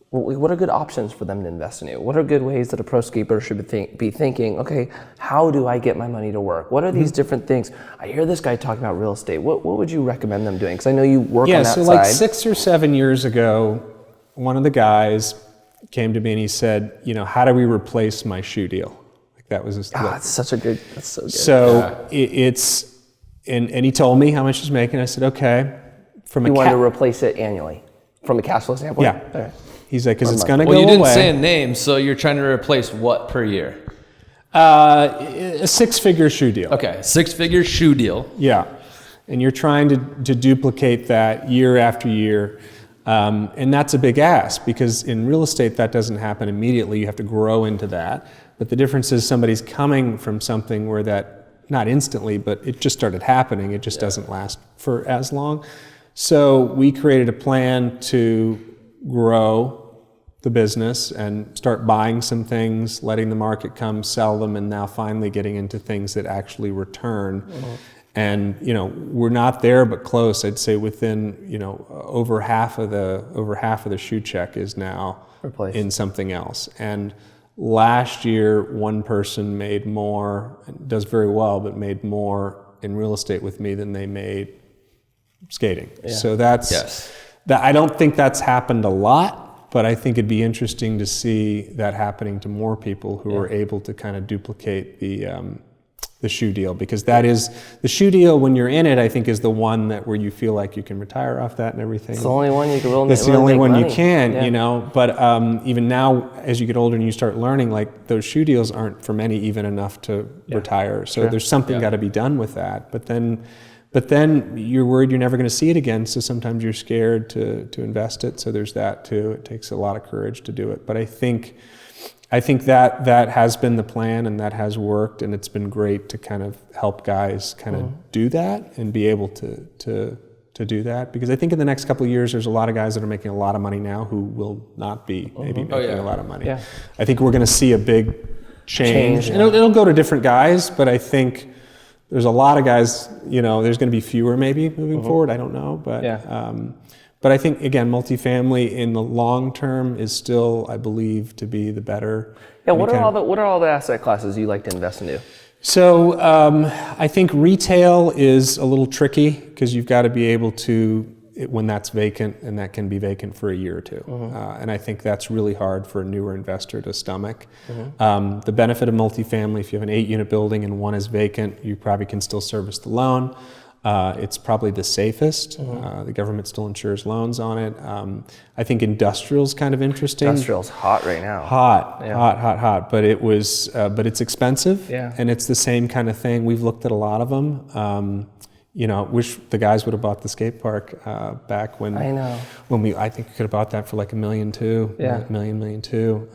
what are good options for them to invest in you? What are good ways that a pro skateboarder should be thinking, okay, how do I get my money to work? What are these different things? I hear this guy talking about real estate. What would you recommend them doing? Because I know you work on that side. Yeah, so like 6 or 7 years ago, one of the guys came to me and he said, how do we replace my shoe deal? Like that was his that's so good. So it's, and he told me how much he's making. I said, okay. You wanted to replace it annually from a cash flow standpoint? Yeah. Okay. He's like, because it's going to go away. Well, you didn't say a name, so you're trying to replace what per year? A 6-figure shoe deal. Okay, 6-figure shoe deal. Yeah, and you're trying to duplicate that year after year. And that's a big ask because in real estate, that doesn't happen immediately. You have to grow into that. But the difference is somebody's coming from something where that, not instantly, but it just started happening. It just doesn't last for as long. So we created a plan to grow the business and start buying some things, letting the market come, sell them, and now finally getting into things that actually return. Mm-hmm. And we're not there, but close. I'd say within over half of the shoe check is now replaced in something else. And last year, one person made more, does very well, but made more in real estate with me than they made skating. Yeah. So that's that. I don't think that's happened a lot, but I think it'd be interesting to see that happening to more people who are able to kind of duplicate the shoe deal, because that is the shoe deal when you're in it, I think is the one that where you feel like you can retire off that and everything. It's the only one you can really It's the only one money. You can, but even now as you get older and you start learning, like those shoe deals aren't for many even enough to retire. So there's something got to be done with that. But then you're worried you're never going to see it again. So sometimes you're scared to invest it. So there's that too. It takes a lot of courage to do it. But I think that has been the plan and that has worked, and it's been great to kind of help guys kind of do that and be able to do that, because I think in the next couple of years there's a lot of guys that are making a lot of money now who will not be maybe making a lot of money. Yeah. I think we're going to see a big change. And it'll go to different guys, but I think there's a lot of guys, there's going to be fewer maybe moving forward. I don't know, but I think, again, multifamily in the long term is still, I believe, to be the better. Yeah, what are all the asset classes you like to invest into? So I think retail is a little tricky because you've got to be able to, when that's vacant, and that can be vacant for a year or two. And I think that's really hard for a newer investor to stomach. The benefit of multifamily, if you have an 8-unit building and one is vacant, you probably can still service the loan. It's probably the safest. The government still insures loans on it. I think industrial's kind of interesting. Industrial's hot right now. Hot. But but it's expensive. Yeah. And it's the same kind of thing. We've looked at a lot of them. Wish the guys would have bought the skate park back when. I know. I think we could have bought that for like $1 million too. Yeah. $1 million too.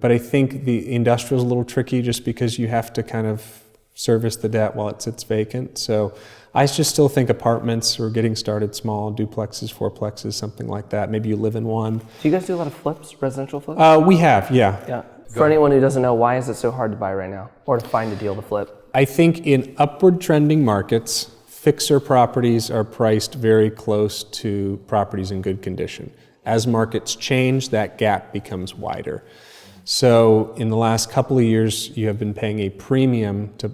But I think the industrial's a little tricky just because you have to kind of service the debt while it sits vacant. So I just still think apartments or getting started small, duplexes, fourplexes, something like that. Maybe you live in one. Do you guys do a lot of flips, residential flips? We have, yeah. Yeah. For anyone who doesn't know, why is it so hard to buy right now or to find a deal to flip? I think in upward trending markets, fixer properties are priced very close to properties in good condition. As markets change, that gap becomes wider. So in the last couple of years, you have been paying a premium to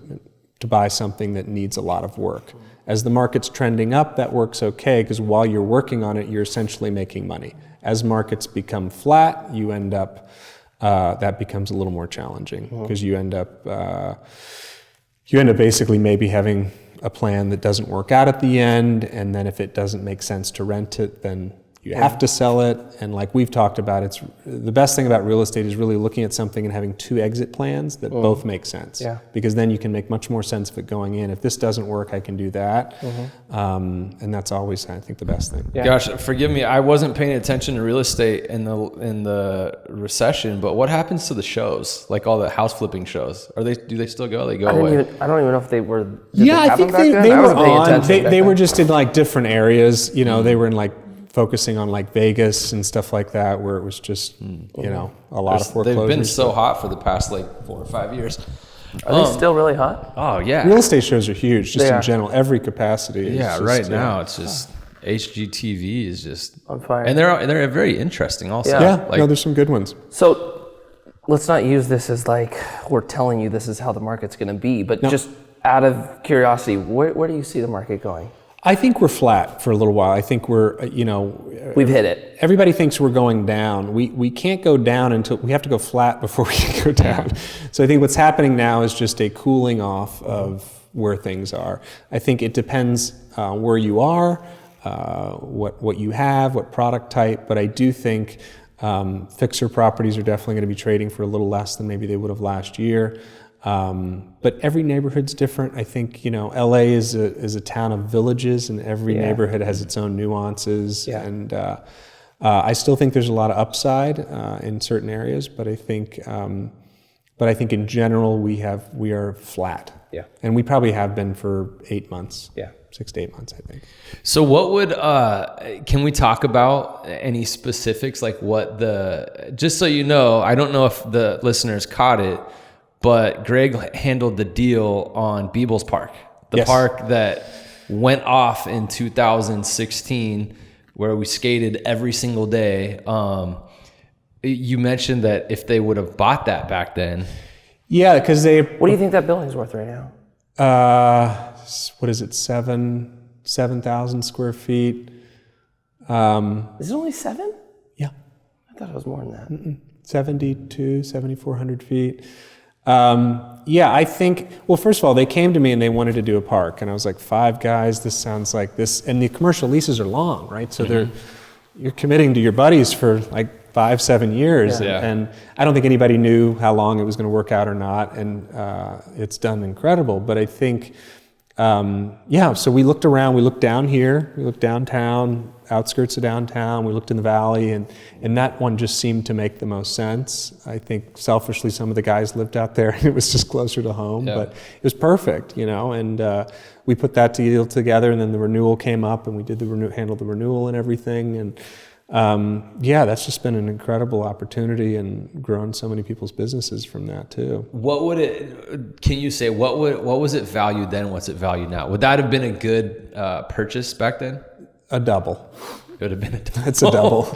buy something that needs a lot of work. As the market's trending up, that works okay, because while you're working on it, you're essentially making money. As markets become flat, you end up, that becomes a little more challenging, because you end up basically maybe having a plan that doesn't work out at the end, and then if it doesn't make sense to rent it, then you have to sell it. And like we've talked about, it's the best thing about real estate is really looking at something and having 2 exit plans that both make sense. Yeah. Because then you can make much more sense of it going in. If this doesn't work, I can do that. And that's always, I think, the best thing. Yeah. Gosh, forgive me, I wasn't paying attention to real estate in the recession, but what happens to the shows? Like all the house flipping shows? Do they still go? They go away? I don't even know if they were. I think they were on. They were just in like different areas. They were in like focusing on like Vegas and stuff like that, where it was just, a lot of foreclosures. They've been so hot for the past like 4 or 5 years. Are they still really hot? Oh yeah. Real estate shows are huge, just in general, every capacity. Right now it's just HGTV is just on fire. And they're very interesting also. Yeah, no, there's some good ones. So let's not use this as like we're telling you this is how the market's going to be, but just out of curiosity, where do you see the market going? I think we're flat for a little while. I think we're, we've hit it. Everybody thinks we're going down. We can't go down until we have to go flat before we can go down. So I think what's happening now is just a cooling off of where things are. I think it depends where you are, what you have, what product type, but I do think fixer properties are definitely going to be trading for a little less than maybe they would have last year. But every neighborhood's different. I think, LA is a town of villages, and every neighborhood has its own nuances. Yeah. And I still think there's a lot of upside in certain areas, but I think in general we are flat. Yeah. And we probably have been for 8 months. Yeah. 6 to 8 months, I think. So what would, can we talk about any specifics, like just so you know, I don't know if the listeners caught it, but Greg handled the deal on BMX Park, the park that went off in 2016, where we skated every single day. You mentioned that if they would have bought that back then. Yeah, because What do you think that building's worth right now? What is it, 7,000 square feet? Is it only 7? Yeah. I thought it was more than that. 7,400 feet. I think, well, first of all, they came to me and they wanted to do a park, and I was like, 5 guys, this sounds like this, and the commercial leases are long, right? So you're committing to your buddies for like 5-7 years, and I don't think anybody knew how long it was going to work out or not, and it's done incredible. But I think, so we looked around, we looked down here, we looked downtown, outskirts of downtown, we looked in the valley, and that one just seemed to make the most sense. I think selfishly some of the guys lived out there and it was just closer to home, but it was perfect, and we put that deal together, and then the renewal came up and we did handled the renewal and everything, and that's just been an incredible opportunity and grown so many people's businesses from that too. Can you say what was it valued then? What's it valued now? Would that have been a good purchase back then? A double. It would have been a double. It's a double.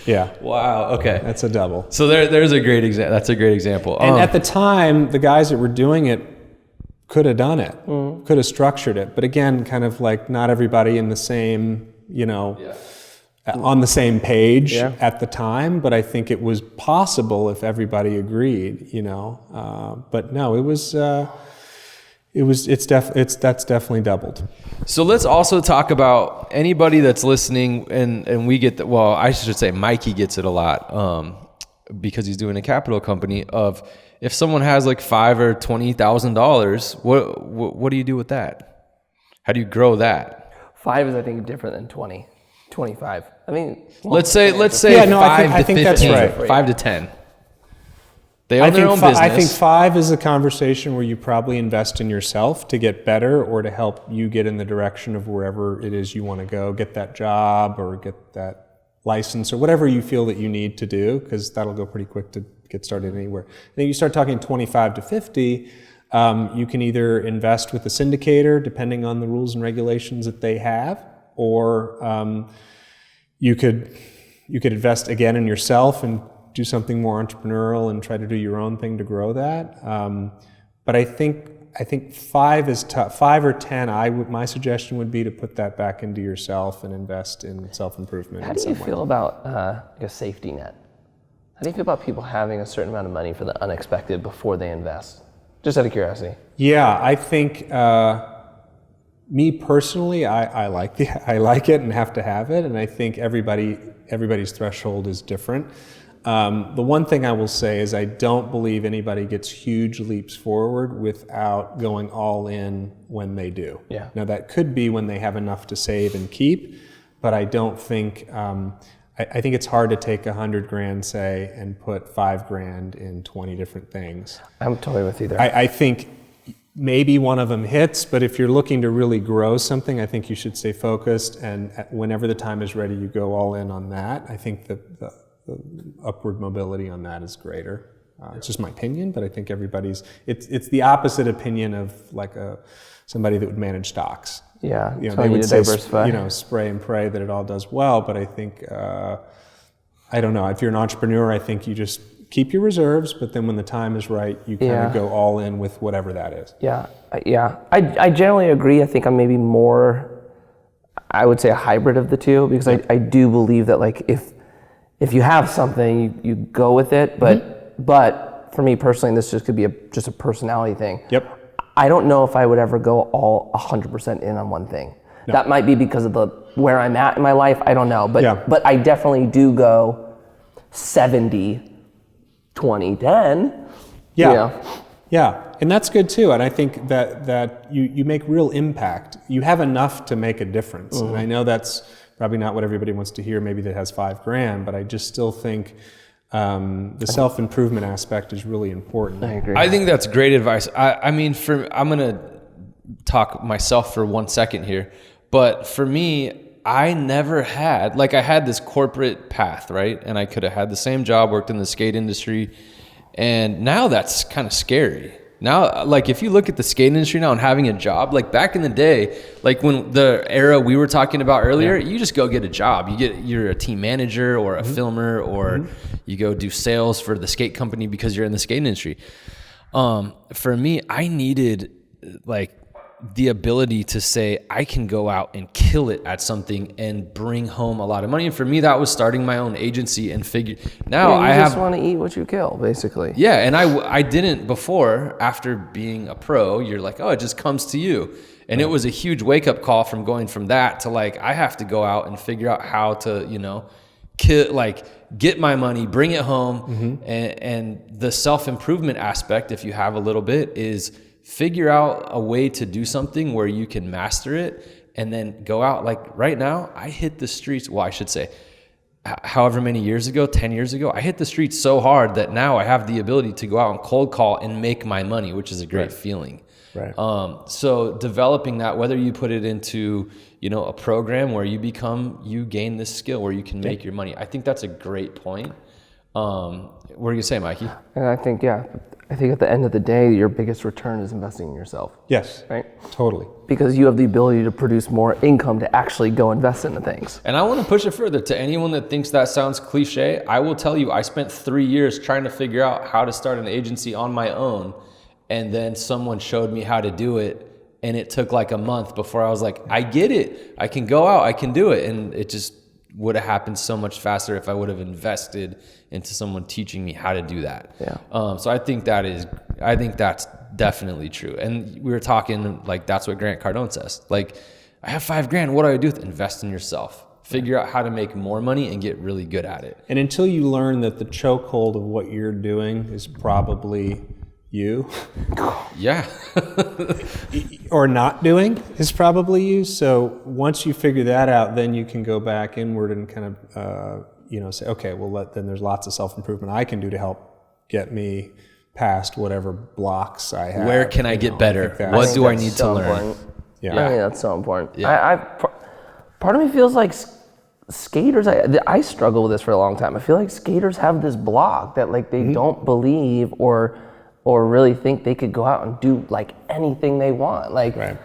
Yeah. Wow. Okay. That's a double. So there's a great example. That's a great example. And at the time, the guys that were doing it could have done it, could have structured it. But again, kind of like not everybody in the same, on the same page at the time. But I think it was possible if everybody agreed, But no, that's definitely doubled. So let's also talk about anybody that's listening, and we get I should say Mikey gets it a lot, because he's doing a capital company, of if someone has like $5,000 or $20,000, what do you do with that? How do you grow that? 5 is, I think, different than 20, 25. I mean, let's say 5 to 15, that's right. 5 to 10. They own their own business. I think 5 is a conversation where you probably invest in yourself to get better, or to help you get in the direction of wherever it is you want to go, get that job or get that license or whatever you feel that you need to do, because that'll go pretty quick to get started anywhere. Then you start talking 25 to 50, you can either invest with a syndicator, depending on the rules and regulations that they have, or you could invest again in yourself and do something more entrepreneurial and try to do your own thing to grow that. But I think 5 is tough. 5 or 10, my suggestion would be to put that back into yourself and invest in self-improvement. How do you feel about like a safety net? How do you feel about people having a certain amount of money for the unexpected before they invest? Just out of curiosity. Yeah, I think me personally, I like it and have to have it, and I think everybody's threshold is different. The one thing I will say is I don't believe anybody gets huge leaps forward without going all in when they do. Yeah. Now that could be when they have enough to save and keep, but I don't think, I think it's hard to take $100,000, say, and put $5,000 in 20 different things. I'm totally with you there. I think maybe one of them hits, but if you're looking to really grow something, I think you should stay focused, and whenever the time is ready, you go all in on that. I think the upward mobility on that is greater. It's just my opinion, but I think it's the opposite opinion of like somebody that would manage stocks. Yeah, they telling you would to say, diversify. spray and pray that it all does well. But I think, I don't know, if you're an entrepreneur, I think you just keep your reserves, but then when the time is right, you kind of go all in with whatever that is. Yeah. I generally agree. I think I'm maybe more, I would say, a hybrid of the two, because I do believe that, like, if you have something, you go with it. But for me personally, this just could be just a personality thing. Yep. I don't know if I would ever go all 100% in on one thing. No. That might be because of where I'm at in my life. I don't know. But I definitely do go 70, 20, 10. Yeah, and that's good too. And I think that you make real impact. You have enough to make a difference. And I know that's probably not what everybody wants to hear, maybe that has $5,000, but I just still think the self-improvement aspect is really important. I agree. I think that's great advice. I mean, I'm going to talk myself for 1 second here, but for me, I never had, like, I had this corporate path, right? And I could have had the same job, worked in the skate industry, and now that's kind of scary. Now, like, if you look at the skate industry now and having a job, like back in the day, like when the era we were talking about earlier, you just go get a job. You're a team manager or a filmer, or you go do sales for the skate company because you're in the skate industry. For me, I needed, like, the ability to say I can go out and kill it at something and bring home a lot of money. And for me, that was starting my own agency and now I just want to eat what you kill, basically. Yeah, and I didn't before. After being a pro, you're like, oh, it just comes to you. And it was a huge wake up call from going from that to, like, I have to go out and figure out how to, get my money, bring it home. And the self-improvement aspect, if you have a little bit, is figure out a way to do something where you can master it and then go out. Like right now, I hit the streets. Well, I should say, however many years ago, 10 years ago, I hit the streets so hard that now I have the ability to go out and cold call and make my money, which is a great feeling. Right. So developing that, whether you put it into, a program where you gain this skill where you can make your money. I think that's a great point. What are you gonna say, Mikey? And I think at the end of the day, your biggest return is investing in yourself. Yes. Right? Totally. Because you have the ability to produce more income to actually go invest into things. And I want to push it further to anyone that thinks that sounds cliche. I will tell you, I spent 3 years trying to figure out how to start an agency on my own. And then someone showed me how to do it. And it took like a month before I was like, I get it. I can go out, I can do it. And it just would have happened so much faster if I would have invested into someone teaching me how to do that. Yeah. So I think that's definitely true. And we were talking, like, that's what Grant Cardone says. Like, I have $5,000. What do I do? Invest in yourself. Figure out how to make more money and get really good at it. And until you learn that the chokehold of what you're doing is probably you. Yeah. Or not doing is probably you. So once you figure that out, then you can go back inward and kind of, say, okay, well, then there's lots of self-improvement I can do to help get me past whatever blocks I have. Where can I get better? What do I need to learn? Important. Yeah. I think that's so important. Yeah. Part of me feels like skaters, I struggle with this for a long time. I feel like skaters have this block that, like, they don't believe or really think they could go out and do, like, anything they want. Like, right.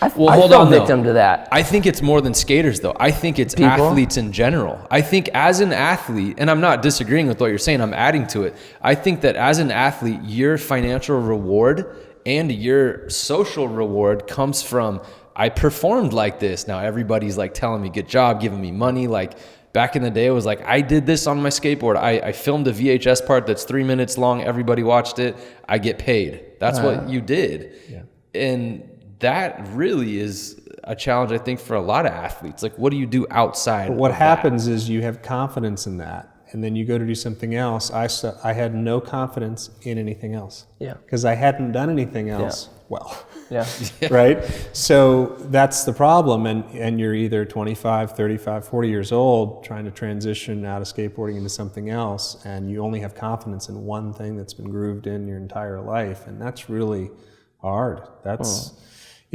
I fell victim to that. I think it's more than skaters, though. I think it's athletes in general. I think as an athlete, and I'm not disagreeing with what you're saying, I'm adding to it. I think that as an athlete, your financial reward and your social reward comes from, I performed like this. Now everybody's like telling me good job, giving me money. Like back in the day, it was like, I did this on my skateboard. I filmed a VHS part that's 3 minutes long. Everybody watched it. I get paid. That's what you did. Yeah. And that really is a challenge, I think, for a lot of athletes. Like, what do you do outside? But what happens is you have confidence in that, and then you go to do something else. I had no confidence in anything else. Yeah. Because I hadn't done anything else well. Yeah. Right? So that's the problem. And you're either 25, 35, 40 years old trying to transition out of skateboarding into something else, and you only have confidence in one thing that's been grooved in your entire life. And that's really hard. That's...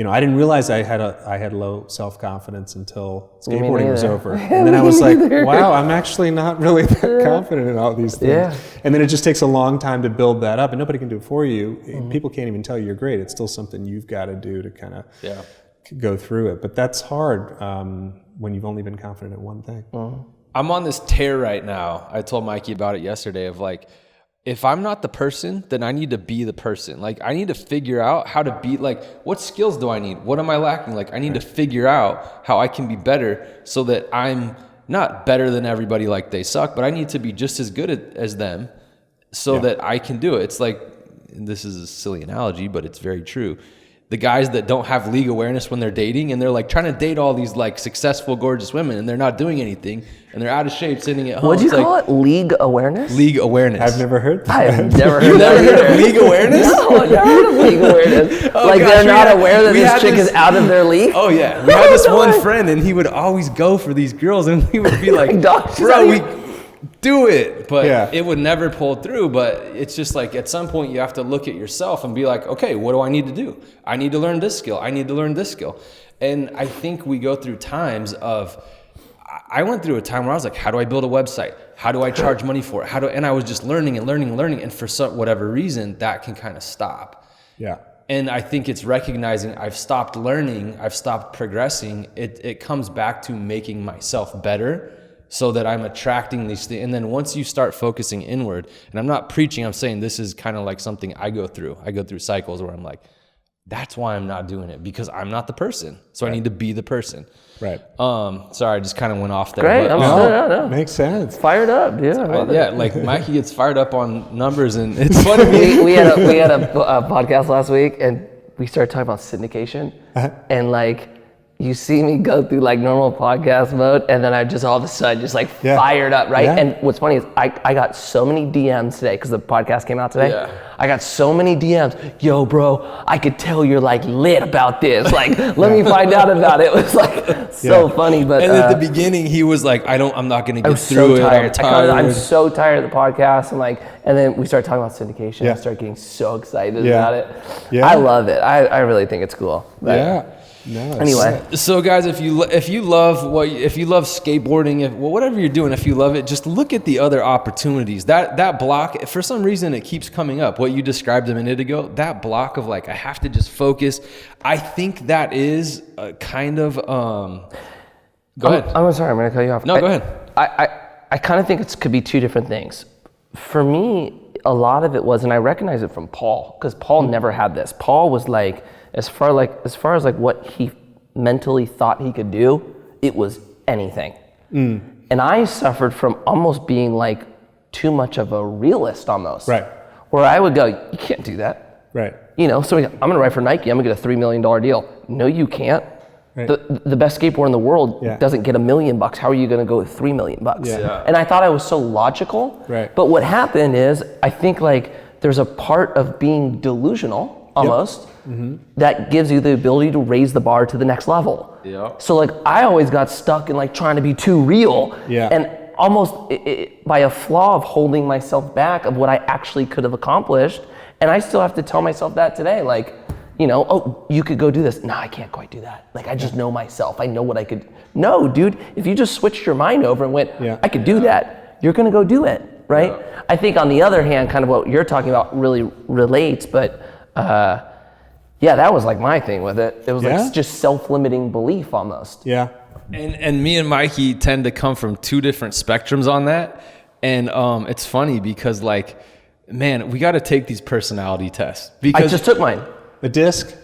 I didn't realize I had low self-confidence until skateboarding was over. And then I was like, wow, I'm actually not really that confident in all these things. Yeah. And then it just takes a long time to build that up, and nobody can do it for you. People can't even tell you you're great. It's still something you've got to do to kind of go through it. But that's hard when you've only been confident in one thing. I'm on this tear right now. I told Mikey about it yesterday of like, if I'm not the person, then I need to be the person. Like, I need to figure out how to be, like, what skills do I need? What am I lacking? Like, I need to figure out how I can be better so that I'm not better than everybody like they suck, but I need to be just as good as them so that I can do it. It's like, this is a silly analogy, but it's very true. The guys that don't have league awareness when they're dating and they're like trying to date all these like successful, gorgeous women and they're not doing anything and they're out of shape sitting at home. What'd you call it? League awareness? League awareness. I've never heard that. I have never heard You've that never heard either. of league awareness? No, I've never heard of league awareness. Like, gosh, they're not aware that we this had chick this- is out of their league? Oh yeah, we had this one friend and he would always go for these girls and we would be like, Dog, she's bro, out we here." do it, but Yeah. it would never pull through. But it's just like at some point you have to look at yourself and be like, okay, what do I need to do? I need to learn this skill. I need to learn this skill. And I think we go through times of, I went through a time where I was like, how do I build a website? How do I charge money for it? And I was just learning and learning and learning. And for whatever reason, that can kind of stop. Yeah. And I think it's recognizing I've stopped learning, I've stopped progressing. It comes back to making myself better so that I'm attracting these things. And then once you start focusing inward, and I'm not preaching, I'm saying this is kind of like something I go through. I go through cycles where I'm like, that's why I'm not doing it, because I'm not the person. So I need to be the person. Right. Sorry, I just kind of went off there. Great. But, No. Makes sense. Fired up, dude. I love it. yeah, like Mikey gets fired up on numbers and it's funny. we had a podcast last week and we started talking about syndication and like you see me go through like normal podcast mode and then I just all of a sudden just like fired up, right? Yeah. And what's funny is I got so many DMs today because the podcast came out today. Yeah. I got so many DMs. Yo, bro, I could tell you're like lit about this. Like, let me find out about it. It was like so funny. But And at the beginning, he was like, I'm not going to get I'm through so it. tired. I'm tired. I'm so tired of the podcast, and then we started talking about syndication. I started getting so excited about it. Yeah. I love it. I really think it's cool. But Yeah. No, Anyway, So guys, if you love skateboarding, whatever you're doing, if you love it, just look at the other opportunities. That block, for some reason, it keeps coming up. What you described a minute ago, that block of like, I have to just focus. I think that is a kind of. Go ahead. I'm sorry. I'm going to cut you off. No, go ahead. I kind of think it could be two different things. For me, a lot of it was, and I recognize it from Paul, because Paul never had this. Paul was like, as far as what he mentally thought he could do, it was anything. And I suffered from almost being like too much of a realist almost. Right. Where I would go, you can't do that. Right. So I'm going to write for Nike. I'm going to get a $3 million deal. No, you can't. Right. The best skateboarder in the world doesn't get $1 million. How are you going to go with $3 million? Yeah. And I thought I was so logical. Right. But what happened is, I think like there's a part of being delusional almost that gives you the ability to raise the bar to the next level. Yeah. So like I always got stuck in like trying to be too real. Yeah. And almost by a flaw of holding myself back of what I actually could have accomplished. And I still have to tell myself that today, like, oh, you could go do this. No, I can't quite do that. Like, I just know myself. I know what I could. No, dude, if you just switched your mind over and went, I could do that, you're going to go do it, right? Yeah. I think on the other hand, kind of what you're talking about really relates, but that was like my thing with it. It was like just self-limiting belief almost. Yeah. And me and Mikey tend to come from two different spectrums on that. And it's funny because like, man, we got to take these personality tests. Because I just took mine. The disc?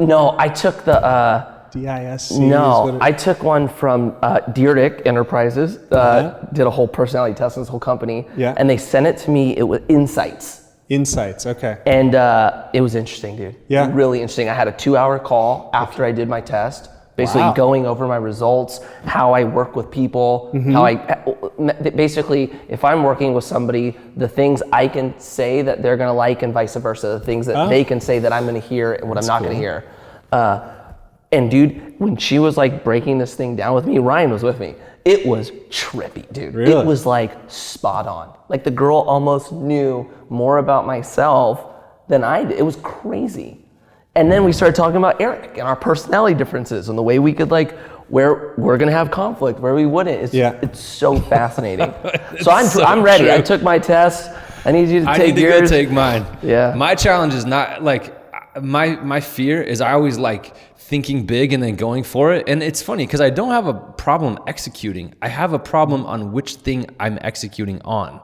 No, I took the... DISC? No, I took one from Erik Enterprises, did a whole personality test in this whole company, and they sent it to me, it was Insights. Insights, okay. And it was interesting, dude. Yeah. Really interesting. I had a 2-hour call after I did my test, basically going over my results, how I work with people, how basically, if I'm working with somebody, the things I can say that they're gonna like and vice versa, the things that they can say that I'm gonna hear and what I'm not gonna hear. And dude, when she was like breaking this thing down with me, Ryan was with me. It was trippy, dude. Really? It was like spot on. Like the girl almost knew more about myself than I did. It was crazy. And then we started talking about Erik and our personality differences and the way we could like, where we're gonna have conflict, where we wouldn't. It's so fascinating. So I'm ready. True. I took my test. I need you to take yours. I need to go take mine. Yeah. My challenge is not like, my fear is I always like thinking big and then going for it. And it's funny because I don't have a problem executing. I have a problem on which thing I'm executing on.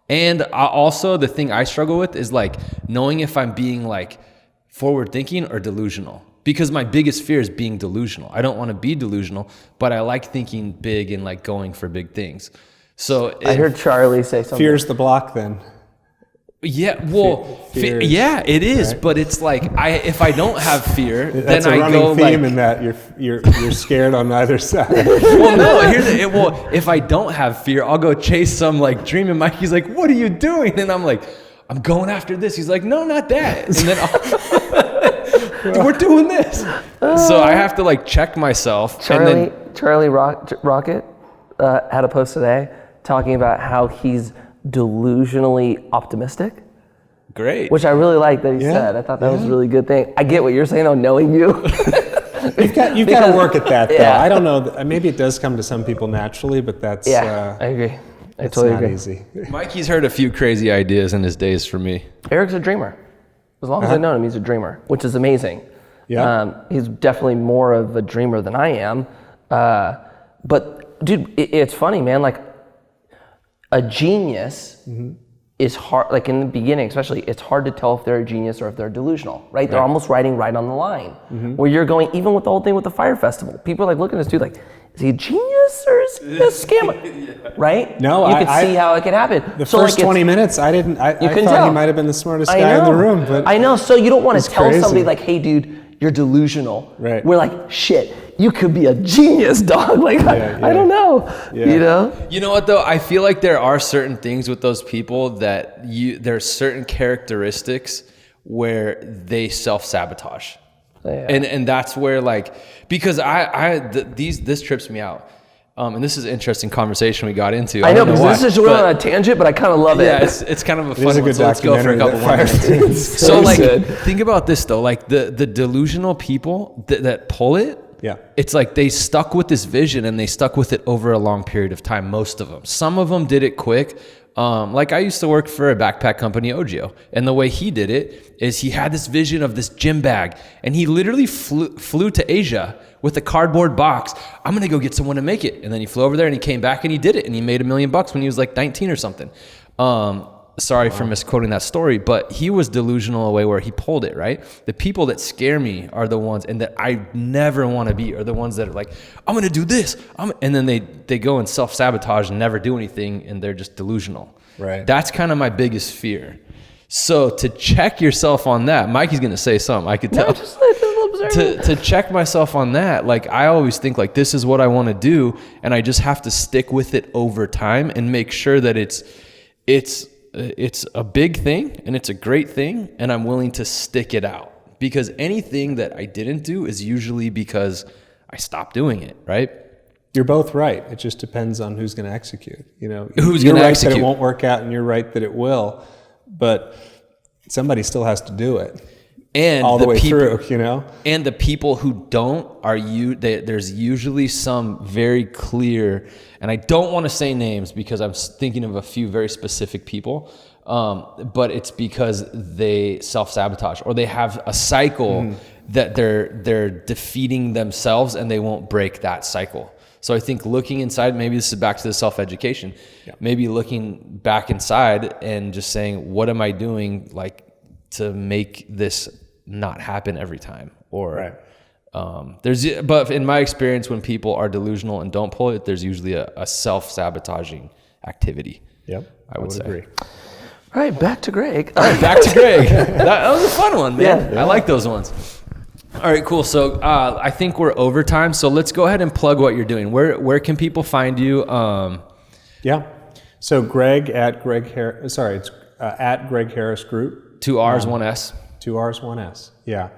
And also the thing I struggle with is like knowing if I'm being like forward thinking or delusional, because my biggest fear is being delusional. I don't want to be delusional, but I like thinking big and like going for big things. So I heard Charlie say something. Fear's the block then. Yeah, well, fear yeah, it is, right? But it's like if I don't have fear, That's then a I running go theme like, in that you're scared on either side. well, no, well, if I don't have fear, I'll go chase some like dream, and Mikey's like, "What are you doing?" And I'm like, "I'm going after this." He's like, "No, not that." And then we're doing this. So I have to like check myself. Charlie Rocket had a post today talking about how he's delusionally optimistic. Great. Which I really like that he said. I thought that was a really good thing. I get what you're saying though, knowing you. You've got to work at that though. Yeah. I don't know. Maybe it does come to some people naturally, but that's I agree. I totally agree. Easy. Mikey's heard a few crazy ideas in his days for me. Erik's a dreamer. As long as I've known him, he's a dreamer, which is amazing. Yeah. He's definitely more of a dreamer than I am. But dude, it's funny, man. Like a genius is hard. Like in the beginning, especially, it's hard to tell if they're a genius or if they're delusional. Right? They're almost riding right on the line. Where you're going, even with the whole thing with the fire festival, people are like looking at this dude like, is he a genius or is he a scammer? Right? No, you could see how it could happen. The first 20 minutes, I thought tell. he might have been the smartest guy in the room. But I know. So you don't want to tell crazy. somebody like, hey, dude, you're delusional. Right. We're like, shit, you could be a genius, dog. Like, I don't know. Yeah. You know? You know what though? I feel like there are certain things with those people that there's certain characteristics where they self-sabotage. Yeah. And that's where like, because this trips me out. And this is an interesting conversation we got into. I know, because this is really on a tangent, but I kind of love it. Yeah, it's kind of a fun one. Good So let's go for a couple more minutes. So like, think about this though, like the delusional people that pull it. Yeah. It's like they stuck with this vision and they stuck with it over a long period of time. Most of them. Some of them did it quick. Like I used to work for a backpack company, Ogio, and the way he did it is he had this vision of this gym bag, and he literally flew to Asia with a cardboard box. I'm gonna go get someone to make it, and then he flew over there and he came back and he did it, and he made $1 million when he was like 19 or something. Sorry for misquoting that story, but he was delusional a way where he pulled it, right? The people that scare me are the ones, and that I never want to be, are the ones that are like, I'm going to do this. And then they go and self-sabotage and never do anything, and they're just delusional. Right. That's kind of my biggest fear. So to check yourself on that, Mikey's going to say something, I could tell. No, just to check myself on that, like I always think like this is what I want to do, and I just have to stick with it over time and make sure that it's a big thing and it's a great thing, and I'm willing to stick it out, because anything that I didn't do is usually because I stopped doing it, right? You're both right. It just depends on who's going to execute. You know, who's you're going to right execute. that it won't work out, and you're right that it will, but somebody still has to do it. And all the way through, you know? And the people who don't there's usually some very clear, and I don't want to say names because I'm thinking of a few very specific people, but it's because they self-sabotage or they have a cycle that they're defeating themselves and they won't break that cycle. So I think looking inside, maybe this is back to the self-education, maybe looking back inside and just saying, what am I doing like to make this not happen every time? Or but in my experience, when people are delusional and don't pull it, there's usually a self-sabotaging activity. Yep, I would say. All right, back to Greg. Back to Greg. That was a fun one, man. Yeah. I like those ones. All right, cool. So I think we're over time. So let's go ahead and plug what you're doing. Where can people find you? So Greg at Greg Harris. Sorry, it's at Greg Harris Group. 2 R's, 1 S. 2 R's, 1 S. Yeah.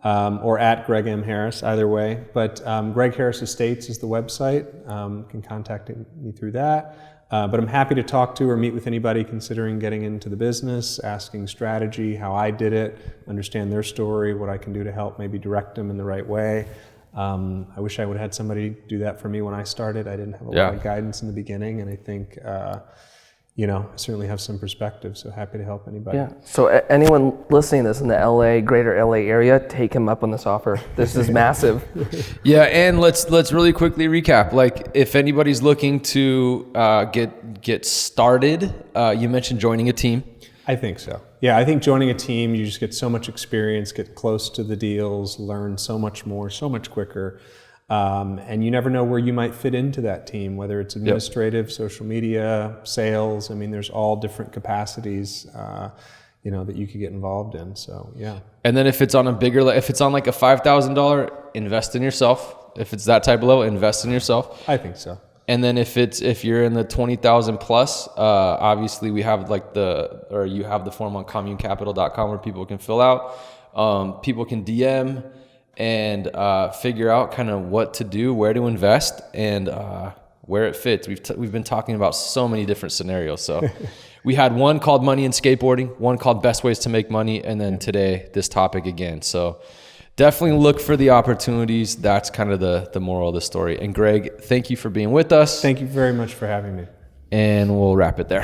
Or at Greg M. Harris, either way. But Greg Harris Estates is the website. You can contact me through that. But I'm happy to talk to or meet with anybody considering getting into the business, asking strategy, how I did it, understand their story, what I can do to help maybe direct them in the right way. I wish I would have had somebody do that for me when I started. I didn't have a lot of guidance in the beginning, and I think I certainly have some perspective, so happy to help anybody. Yeah. So anyone listening to this in the greater LA area, take him up on this offer. This is massive. Yeah, and let's really quickly recap. Like, if anybody's looking to get started, you mentioned joining a team. I think so. Yeah, I think joining a team, you just get so much experience, get close to the deals, learn so much more, so much quicker. And you never know where you might fit into that team, whether it's administrative, social media, sales. I mean, there's all different capacities, that you could get involved in. So, yeah. And then if it's on if it's on like a $5,000, invest in yourself. If it's that type of level, invest in yourself. I think so. And then if you're in the 20,000 plus, obviously we have you have the form on communecapital.com where people can fill out. People can DM and figure out kind of what to do, where to invest, and where it fits. We've been talking about so many different scenarios. So we had one called Money in Skateboarding, one called Best Ways to Make Money, and then today this topic again. So definitely look for the opportunities. That's kind of the moral of the story. And Greg, thank you for being with us. Thank you very much for having me. And we'll wrap it there.